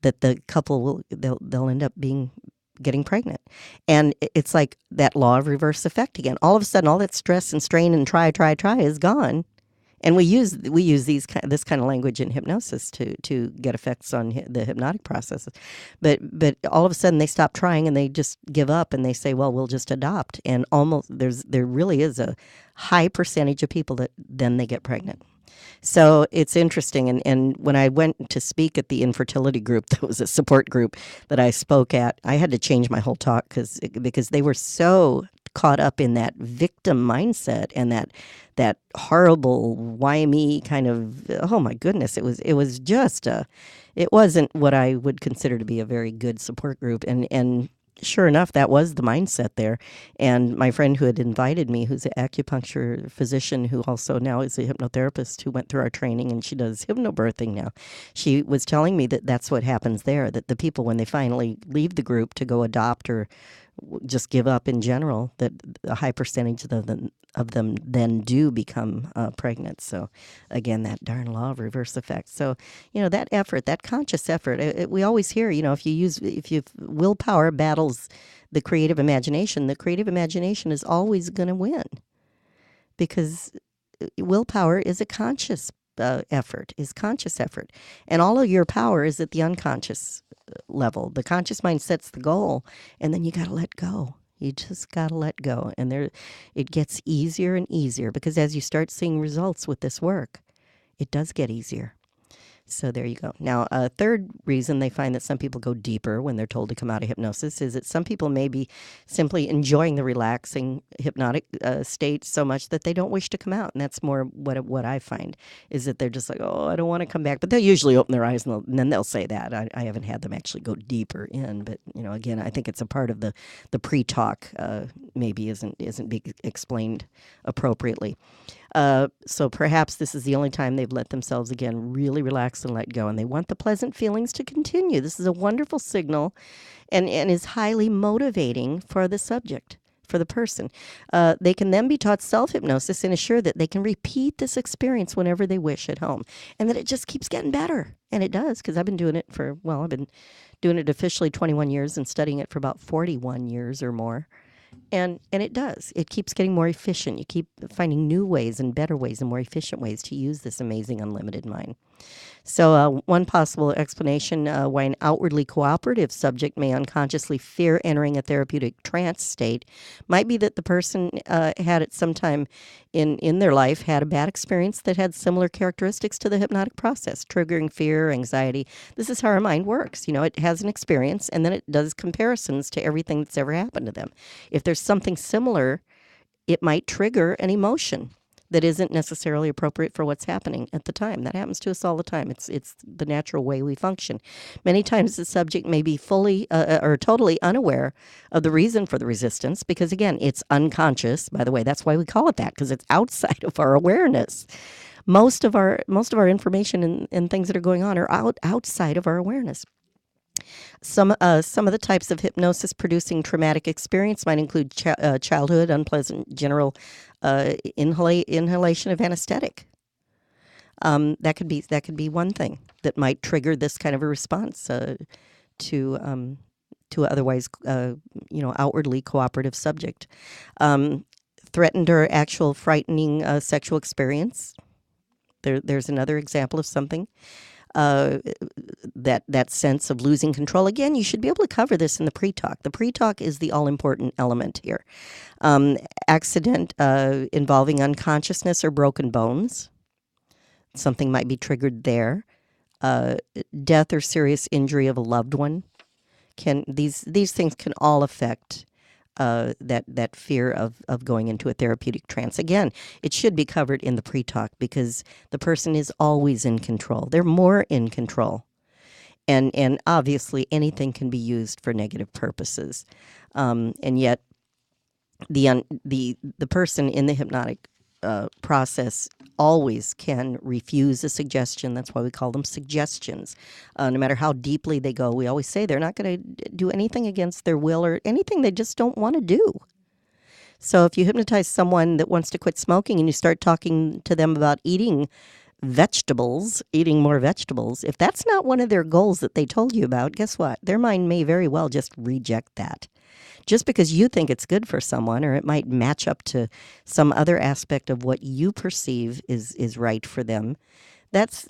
That the couple they'll end up getting pregnant. And it's like that law of reverse effect again. All of a sudden, all that stress and strain and try is gone. And we use this kind of language in hypnosis to get effects on the hypnotic processes. But all of a sudden they stop trying and they just give up and they say, well, we'll just adopt. And there really is a high percentage of people that then they get pregnant. So it's interesting. And when I went to speak at the infertility group, that was a support group that I spoke at, I had to change my whole talk because they were so caught up in that victim mindset and that horrible, why me kind of, oh my goodness, it was just it wasn't what I would consider to be a very good support group. And sure enough, that was the mindset there. And my friend who had invited me, who's an acupuncture physician who also now is a hypnotherapist who went through our training, and she does hypnobirthing now, she was telling me that that's what happens there, that the people, when they finally leave the group to go adopt or just give up in general, that a high percentage of them then do become pregnant. So again, that darn law of reverse effect. So, that effort, that conscious effort, we always hear, if willpower battles the creative imagination is always going to win, because willpower is a conscious conscious effort. And all of your power is at the unconscious level. The conscious mind sets the goal, and then you got to let go. You just got to let go. And it gets easier and easier, because as you start seeing results with this work, it does get easier. So there you go. Now, a third reason they find that some people go deeper when they're told to come out of hypnosis is that some people may be simply enjoying the relaxing hypnotic state so much that they don't wish to come out. And that's more what I find, is that they're just like, oh, I don't want to come back. But they'll usually open their eyes and then they'll say that. I haven't had them actually go deeper in. But, again, I think it's a part of the pre-talk maybe isn't being explained appropriately. So perhaps this is the only time they've let themselves again really relax and let go, and they want the pleasant feelings to continue. This is a wonderful signal and is highly motivating for the subject. for the person. They can then be taught self hypnosis and assure that they can repeat this experience whenever they wish at home, and that it just keeps getting better. And it does, because I've been doing it for, well, I've been doing it officially 21 years and studying it for about 41 years or more. And it does. It keeps getting more efficient. You keep finding new ways and better ways and more efficient ways to use this amazing unlimited mind. So, one possible explanation why an outwardly cooperative subject may unconsciously fear entering a therapeutic trance state might be that the person had at some time in their life had a bad experience that had similar characteristics to the hypnotic process, triggering fear, anxiety. This is how our mind works. You know, it has an experience and then it does comparisons to everything that's ever happened to them. If there's something similar, it might trigger an emotion that isn't necessarily appropriate for what's happening at the time. That happens to us all the time. It's the natural way we function. Many times the subject may be fully or totally unaware of the reason for the resistance because, again, it's unconscious. By the way, that's why we call it that, because it's outside of our awareness. Most of our information and things that are going on are outside of our awareness. Some of the types of hypnosis producing traumatic experience might include childhood unpleasant general inhalation of anesthetic. That could be one thing that might trigger this kind of a response to to otherwise outwardly cooperative subject. Threatened or actual frightening sexual experience. There's another example of something. That sense of losing control. Again, you should be able to cover this in the pre-talk. The pre-talk is the all-important element here. Accident involving unconsciousness or broken bones. Something might be triggered there. Death or serious injury of a loved one. These things can all affect that fear of going into a therapeutic trance. Again, it should be covered in the pre-talk because the person is always in control. They're more in control. And obviously anything can be used for negative purposes. And yet the person in the hypnotic process always can refuse a suggestion. That's why we call them suggestions. No matter how deeply they go, we always say they're not going to do anything against their will or anything they just don't want to do. So if you hypnotize someone that wants to quit smoking and you start talking to them about eating more vegetables, if that's not one of their goals that they told you about, guess what? Their mind may very well just reject that. Just because you think it's good for someone, or it might match up to some other aspect of what you perceive is right for them, that's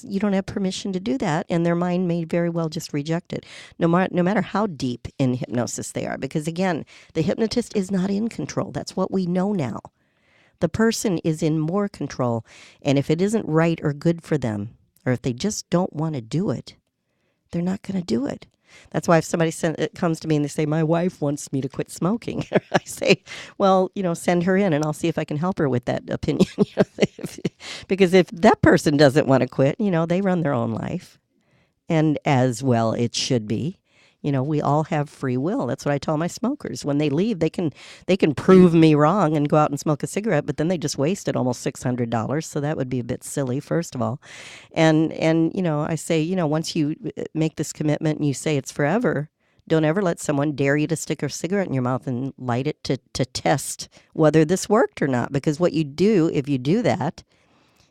you don't have permission to do that, and their mind may very well just reject it, no matter how deep in hypnosis they are. Because again, the hypnotist is not in control. That's what we know now. The person is in more control, and if it isn't right or good for them, or if they just don't want to do it, they're not going to do it. That's why if somebody comes to me and they say, my wife wants me to quit smoking, I say, well, send her in and I'll see if I can help her with that opinion. Because if that person doesn't want to quit, they run their own life. And as well it should be. We all have free will. That's what I tell my smokers. When they leave, they can prove me wrong and go out and smoke a cigarette, but then they just wasted almost $600. So that would be a bit silly, first of all. And I say, once you make this commitment and you say it's forever, don't ever let someone dare you to stick a cigarette in your mouth and light it to test whether this worked or not. Because what you do, if you do that,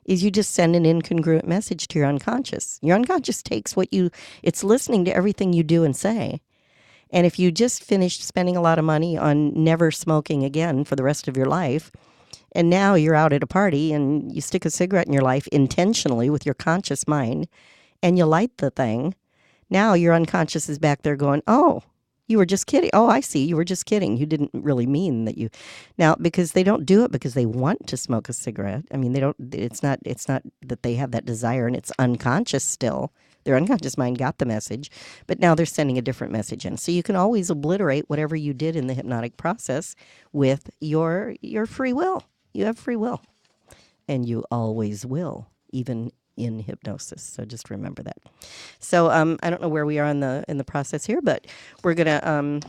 is you just send an incongruent message to your unconscious. Your unconscious takes it's listening to everything you do and say. And if you just finished spending a lot of money on never smoking again for the rest of your life, and now you're out at a party and you stick a cigarette in your life intentionally with your conscious mind, and you light the thing, now your unconscious is back there going, oh, you were just kidding. Oh, I see. You were just kidding. You didn't really mean that you. Now, because they don't do it because they want to smoke a cigarette. I mean, they don't. It's not that they have that desire and it's unconscious still. Their unconscious mind got the message, but now they're sending a different message in. So you can always obliterate whatever you did in the hypnotic process with your free will. You have free will, and you always will, even in hypnosis. So just remember that. So I don't know where we are in the process here, but we're gonna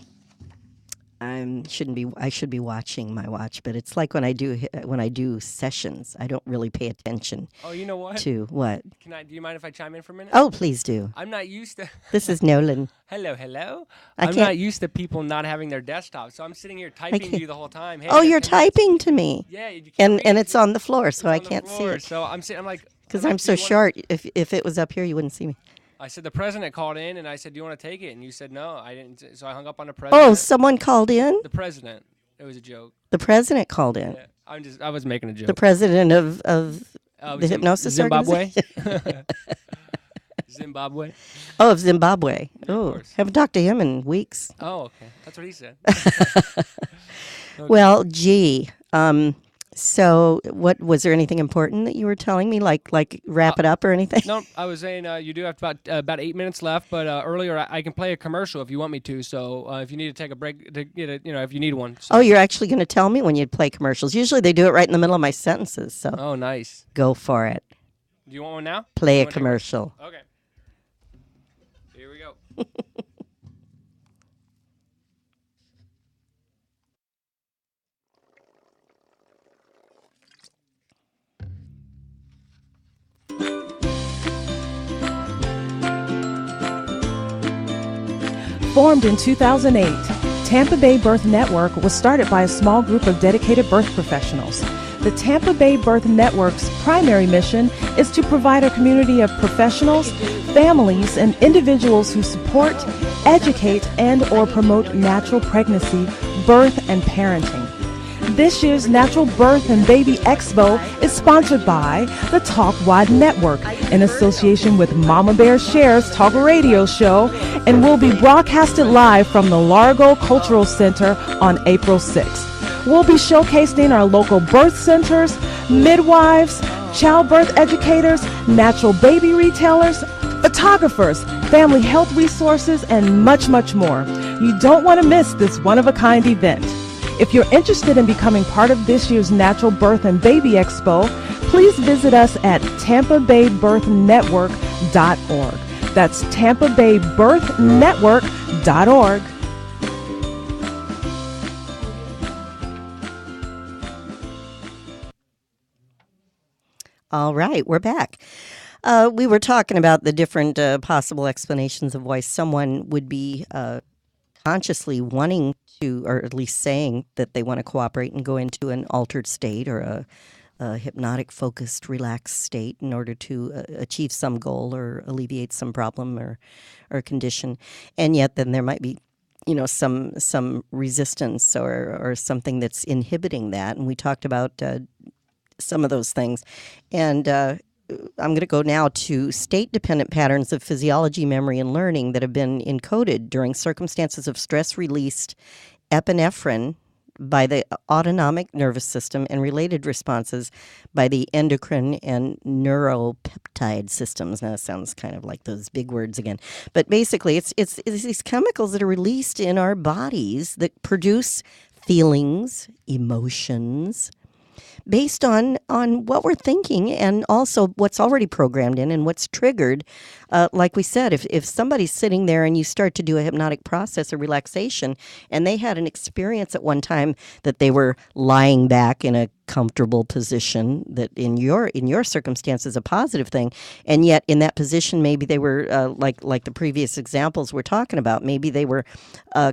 I should be watching my watch, but it's like when I do sessions, I don't really pay attention Oh, you know what? to what. Can I? Do you mind if I chime in for a minute? Oh, please do. I'm not used to. This is Nolan. Hello, hello. I I'm can't. not used to people not having their desktop, so I'm sitting here I typing to can't. you the whole time. Hey, Oh, I got you're 10 minutes. typing to me, Yeah, you can't read and it. it's on the floor, so It's I on the can't see floor, it. so I'm sitting. I'm Because like, I'm do so you want? short. If it was up here, you wouldn't see me. I said the president called in, and I said, "Do you want to take it?" And you said no. I didn't. So I hung up on the Oh, president. someone called in. The president. It was a joke. The president called in. Yeah, I was making a The joke. president of Oh, the hypnosis Zimbabwe. organization. Zimbabwe. Oh, of Zimbabwe. Yeah, of Oh, course. haven't talked to him in weeks. Oh, okay. That's what he said. Okay. Well, gee. So, what was there anything important that you were telling me, like wrap it up or anything? No, I was saying you do have about 8 minutes left, but earlier I can play a commercial if you want me to. So if you need to take a break to get it, if you need one. So. Oh, you're actually going to tell me when you play commercials. Usually they do it right in the middle of my sentences. So Oh, nice. go for it. Do you want one now? Play You a wanna take break? commercial. Okay. Here we go. Formed in 2008, Tampa Bay Birth Network was started by a small group of dedicated birth professionals. The Tampa Bay Birth Network's primary mission is to provide a community of professionals, families, and individuals who support, educate, and/or promote natural pregnancy, birth, and parenting. This year's Natural Birth and Baby Expo is sponsored by the Talk Wide Network in association with Mama Bear Shares Talk Radio Show and will be broadcasted live from the Largo Cultural Center on April 6th. We'll be showcasing our local birth centers, midwives, childbirth educators, natural baby retailers, photographers, family health resources, and much, much more. You don't want to miss this one-of-a-kind event. If you're interested in becoming part of this year's Natural Birth and Baby Expo, please visit us at tampabaybirthnetwork.org. That's tampabaybirthnetwork.org. All right, we're back. We were talking about the different possible explanations of why someone would be consciously wanting to, or at least saying that they want to cooperate and go into an altered state or a hypnotic, focused, relaxed state in order to achieve some goal or alleviate some problem or condition. And yet then there might be some resistance or something that's inhibiting that. And we talked about some of those things. And I'm going to go now to state-dependent patterns of physiology, memory, and learning that have been encoded during circumstances of stress-released epinephrine by the autonomic nervous system and related responses by the endocrine and neuropeptide systems. Now, it sounds kind of like those big words again. But basically, it's these chemicals that are released in our bodies that produce feelings, emotions, based on what we're thinking and also what's already programmed in and what's triggered. Like we said, if somebody's sitting there and you start to do a hypnotic process of relaxation and they had an experience at one time that they were lying back in a comfortable position that in your circumstance is a positive thing, and yet in that position maybe they were like the previous examples we're talking about, maybe they were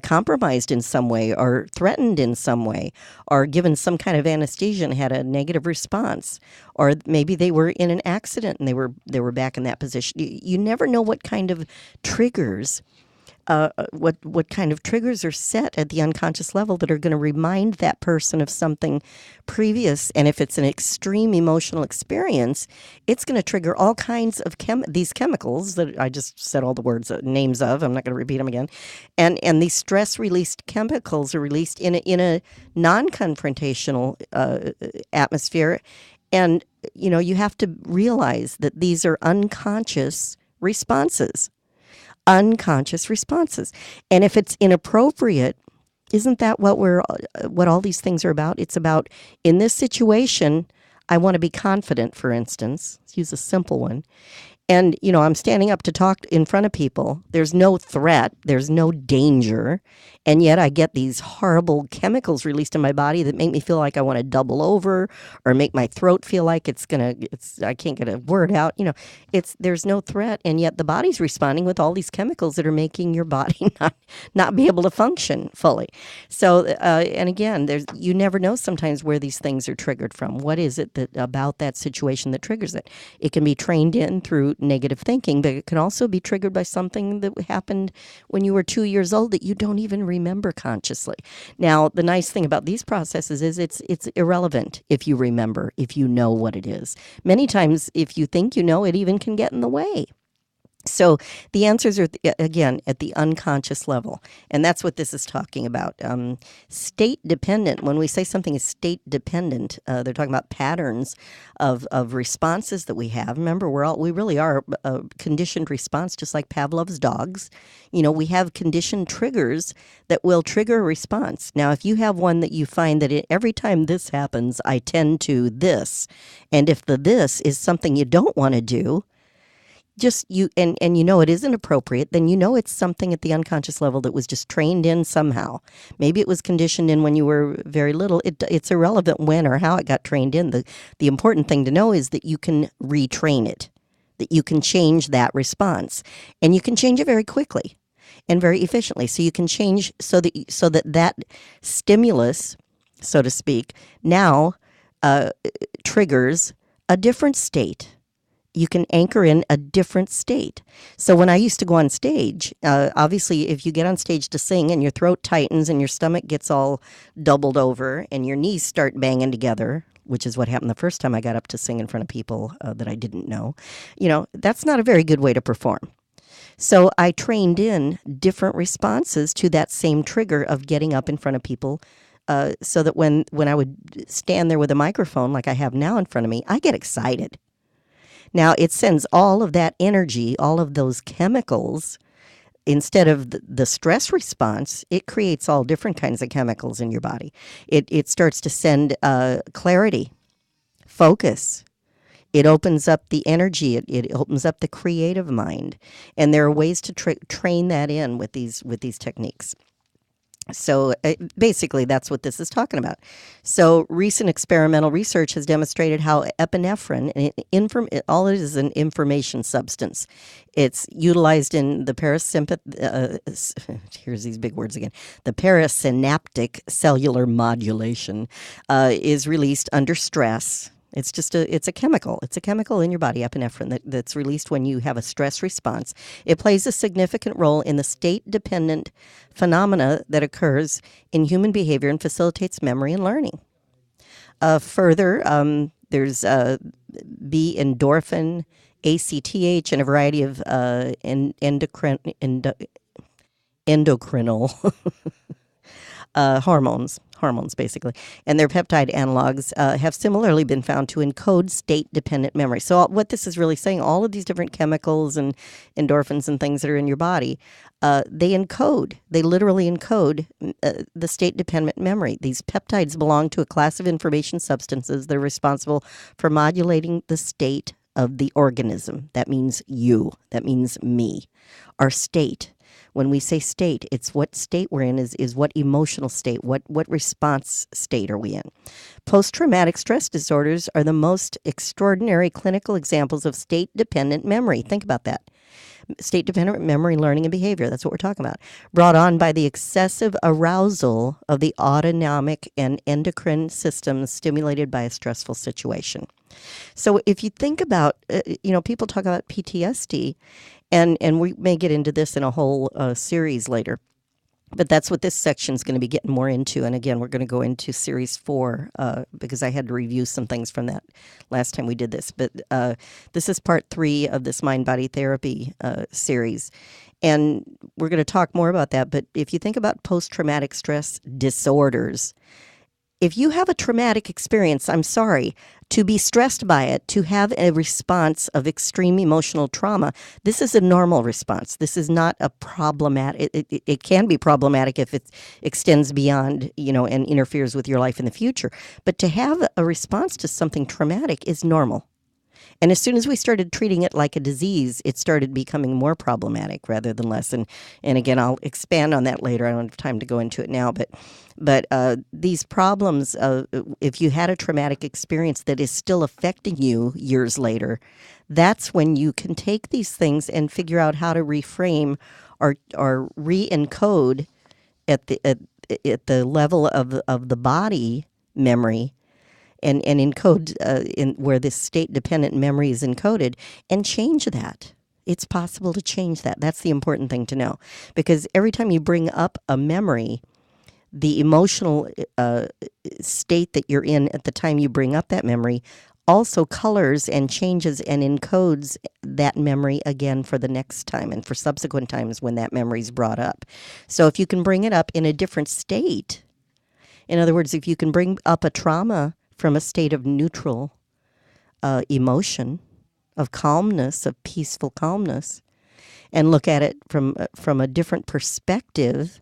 compromised in some way or threatened in some way or given some kind of anesthesia and had a negative response, or maybe they were in an accident and they were back in that position. You never know what kind of triggers what kind of triggers are set at the unconscious level that are going to remind that person of something previous. And if it's an extreme emotional experience, it's going to trigger all kinds of these chemicals that I just said all the words names of. I'm not going to repeat them again. And these stress released chemicals are released in a non-confrontational atmosphere. And you have to realize that these are unconscious responses. Unconscious responses. And if it's inappropriate, isn't that what all these things are about? It's about, in this situation, I want to be confident, for instance. Let's use a simple one. And, I'm standing up to talk in front of people. There's no threat, there's no danger. And yet I get these horrible chemicals released in my body that make me feel like I want to double over or make my throat feel like I can't get a word out. There's no threat. And yet the body's responding with all these chemicals that are making your body not be able to function fully. So, and again, you never know sometimes where these things are triggered from. What is it about that situation that triggers it? It can be trained in through negative thinking, but it can also be triggered by something that happened when you were 2 years old that you don't even remember consciously. Now, the nice thing about these processes is it's irrelevant if you remember, if you know what it is. Many times, if you think you know, it even can get in the way. So the answers are, again, at the unconscious level. And that's what this is talking about. State dependent, when we say something is state dependent, they're talking about patterns of responses that we have. Remember, we really are a conditioned response, just like Pavlov's dogs. We have conditioned triggers that will trigger a response. Now, if you have one that you find that every time this happens, I tend to this, and if the this is something you don't want to do, just you and it isn't appropriate, then it's something at the unconscious level that was just trained in somehow. Maybe it was conditioned in when you were very little. It's irrelevant when or how it got trained in. The important thing to know is that you can retrain it, that you can change that response, and you can change it very quickly and very efficiently. So you can change so that stimulus, so to speak, now triggers a different state. You can anchor in a different state. So when I used to go on stage, obviously if you get on stage to sing and your throat tightens and your stomach gets all doubled over and your knees start banging together, which is what happened the first time I got up to sing in front of people that I didn't know, that's not a very good way to perform. So I trained in different responses to that same trigger of getting up in front of people, so that when I would stand there with a microphone like I have now in front of me, I get excited. Now, it sends all of that energy, all of those chemicals, instead of the stress response, it creates all different kinds of chemicals in your body. It starts to send clarity, focus. It opens up the energy. It opens up the creative mind. And there are ways to train that in with these techniques. So basically, that's what this is talking about. So recent experimental research has demonstrated how epinephrine, all it is an information substance. It's utilized in the here's these big words again. The parasynaptic cellular modulation is released under stress. It's a chemical. It's a chemical in your body, epinephrine, that's released when you have a stress response. It plays a significant role in the state-dependent phenomena that occurs in human behavior and facilitates memory and learning. Further, there's B-endorphin, ACTH, and a variety of endocrinal hormones basically, and their peptide analogs have similarly been found to encode state-dependent memory. So what this is really saying, all of these different chemicals and endorphins and things that are in your body, they literally encode the state-dependent memory. These peptides belong to a class of information substances that are responsible for modulating the state of the organism. That means you. That means me. Our state. When we say state, it's what state we're in, is what emotional state, what response state are we in. Post-traumatic stress disorders are the most extraordinary clinical examples of state-dependent memory. Think about that. State-dependent memory, learning, and behavior. That's what we're talking about. Brought on by the excessive arousal of the autonomic and endocrine systems stimulated by a stressful situation. So if you think about, people talk about PTSD, and we may get into this in a whole series later. But that's what this section is going to be getting more into. And again, we're going to go into series 4 because I had to review some things from that last time we did this. But this is part 3 of this mind-body therapy series. And we're going to talk more about that. But if you think about post-traumatic stress disorders, if you have a traumatic experience, I'm sorry, to be stressed by it, to have a response of extreme emotional trauma, this is a normal response. This is not a problematic. It can be problematic if it extends beyond, and interferes with your life in the future. But to have a response to something traumatic is normal. And as soon as we started treating it like a disease, it started becoming more problematic rather than less. And again, I'll expand on that later. I don't have time to go into it now, but these problems, if you had a traumatic experience that is still affecting you years later, that's when you can take these things and figure out how to reframe or re-encode at the level of the body memory and encode in where this state dependent memory is encoded and change that. It's possible to change that. That's the important thing to know, because every time you bring up a memory, the emotional state that you're in at the time you bring up that memory also colors and changes and encodes that memory again for the next time and for subsequent times when that memory is brought up. So if you can bring it up in a different state, in other words, if you can bring up a trauma from a state of neutral emotion, of calmness, of peaceful calmness, and look at it from a different perspective,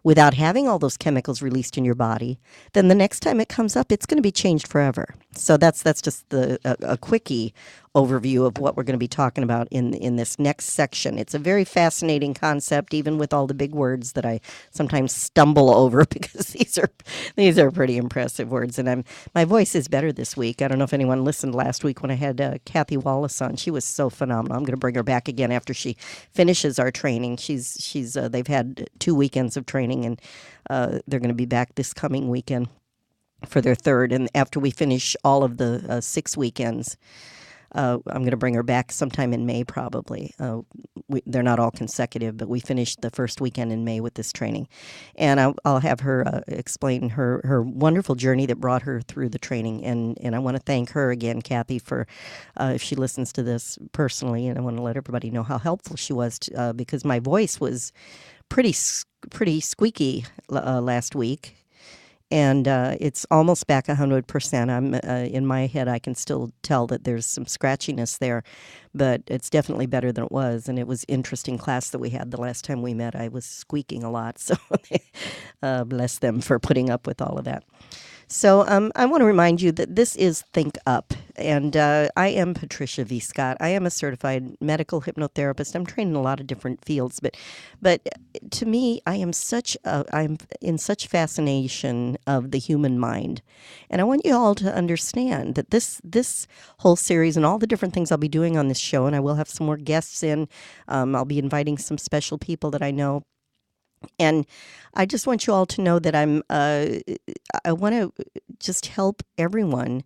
without having all those chemicals released in your body, then the next time it comes up, it's going to be changed forever. So that's just a quickie overview of what we're going to be talking about in this next section. It's a very fascinating concept, even with all the big words that I sometimes stumble over, because these are pretty impressive words. And my voice is better this week. I don't know if anyone listened last week when I had Kathy Wallace on. She was so phenomenal. I'm going to bring her back again after she finishes our training. They've had 2 weekends of training, and they're going to be back this coming weekend for their third. And after we finish all of the 6 weekends, I'm going to bring her back sometime in May, probably. They're not all consecutive, but we finished the first weekend in May with this training. And I'll have her explain her wonderful journey that brought her through the training. And I want to thank her again, Kathy, for if she listens to this personally. And I want to let everybody know how helpful she was, because my voice was pretty squeaky last week. And it's almost back 100%. I'm in my head, I can still tell that there's some scratchiness there, but it's definitely better than it was. And it was interesting class that we had the last time we met. I was squeaking a lot, so bless them for putting up with all of that. So I want to remind you that this is Think Up, and I am Patricia V. Scott. I am a certified medical hypnotherapist. I'm trained in a lot of different fields, but to me, I'm in such fascination of the human mind, and I want you all to understand that this whole series and all the different things I'll be doing on this show, and I will have some more guests in. I'll be inviting some special people that I know. And I just want you all to know that I want to just help everyone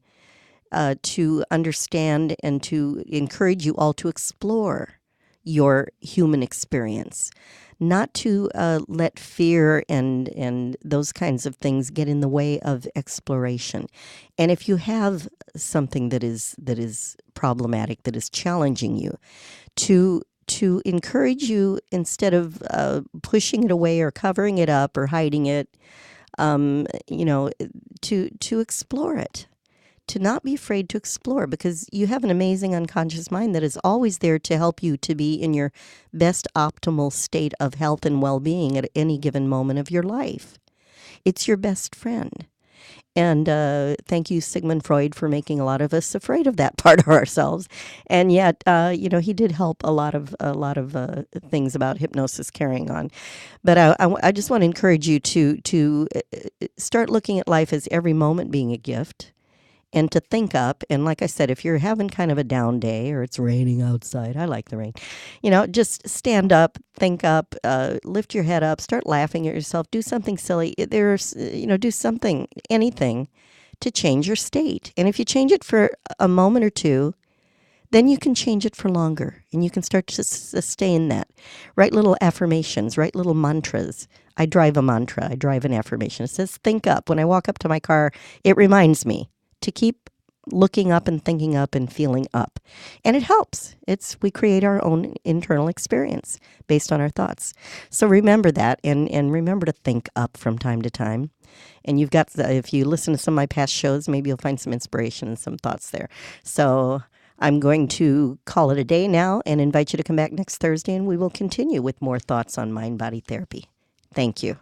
to understand and to encourage you all to explore your human experience, not to let fear and those kinds of things get in the way of exploration. And if you have something that is problematic, that is challenging you, to encourage you, instead of pushing it away or covering it up or hiding it, to explore it, to not be afraid to explore, because you have an amazing unconscious mind that is always there to help you to be in your best optimal state of health and well-being at any given moment of your life. It's your best friend. And thank you, Sigmund Freud, for making a lot of us afraid of that part of ourselves. And yet, he did help a lot of things about hypnosis carrying on. But I just want to encourage you to start looking at life as every moment being a gift, and to think up. And like I said, if you're having kind of a down day or it's raining outside, I like the rain, just stand up, think up, lift your head up, start laughing at yourself, do something silly. Do something, anything to change your state. And if you change it for a moment or two, then you can change it for longer, and you can start to sustain that. Write little affirmations, write little mantras. I drive a mantra. I drive an affirmation. It says, think up. When I walk up to my car, it reminds me to keep looking up and thinking up and feeling up. And it helps. We create our own internal experience based on our thoughts. So remember that, and remember to think up from time to time. And if you listen to some of my past shows, maybe you'll find some inspiration and some thoughts there. So I'm going to call it a day now and invite you to come back next Thursday, and we will continue with more thoughts on mind-body therapy. Thank you.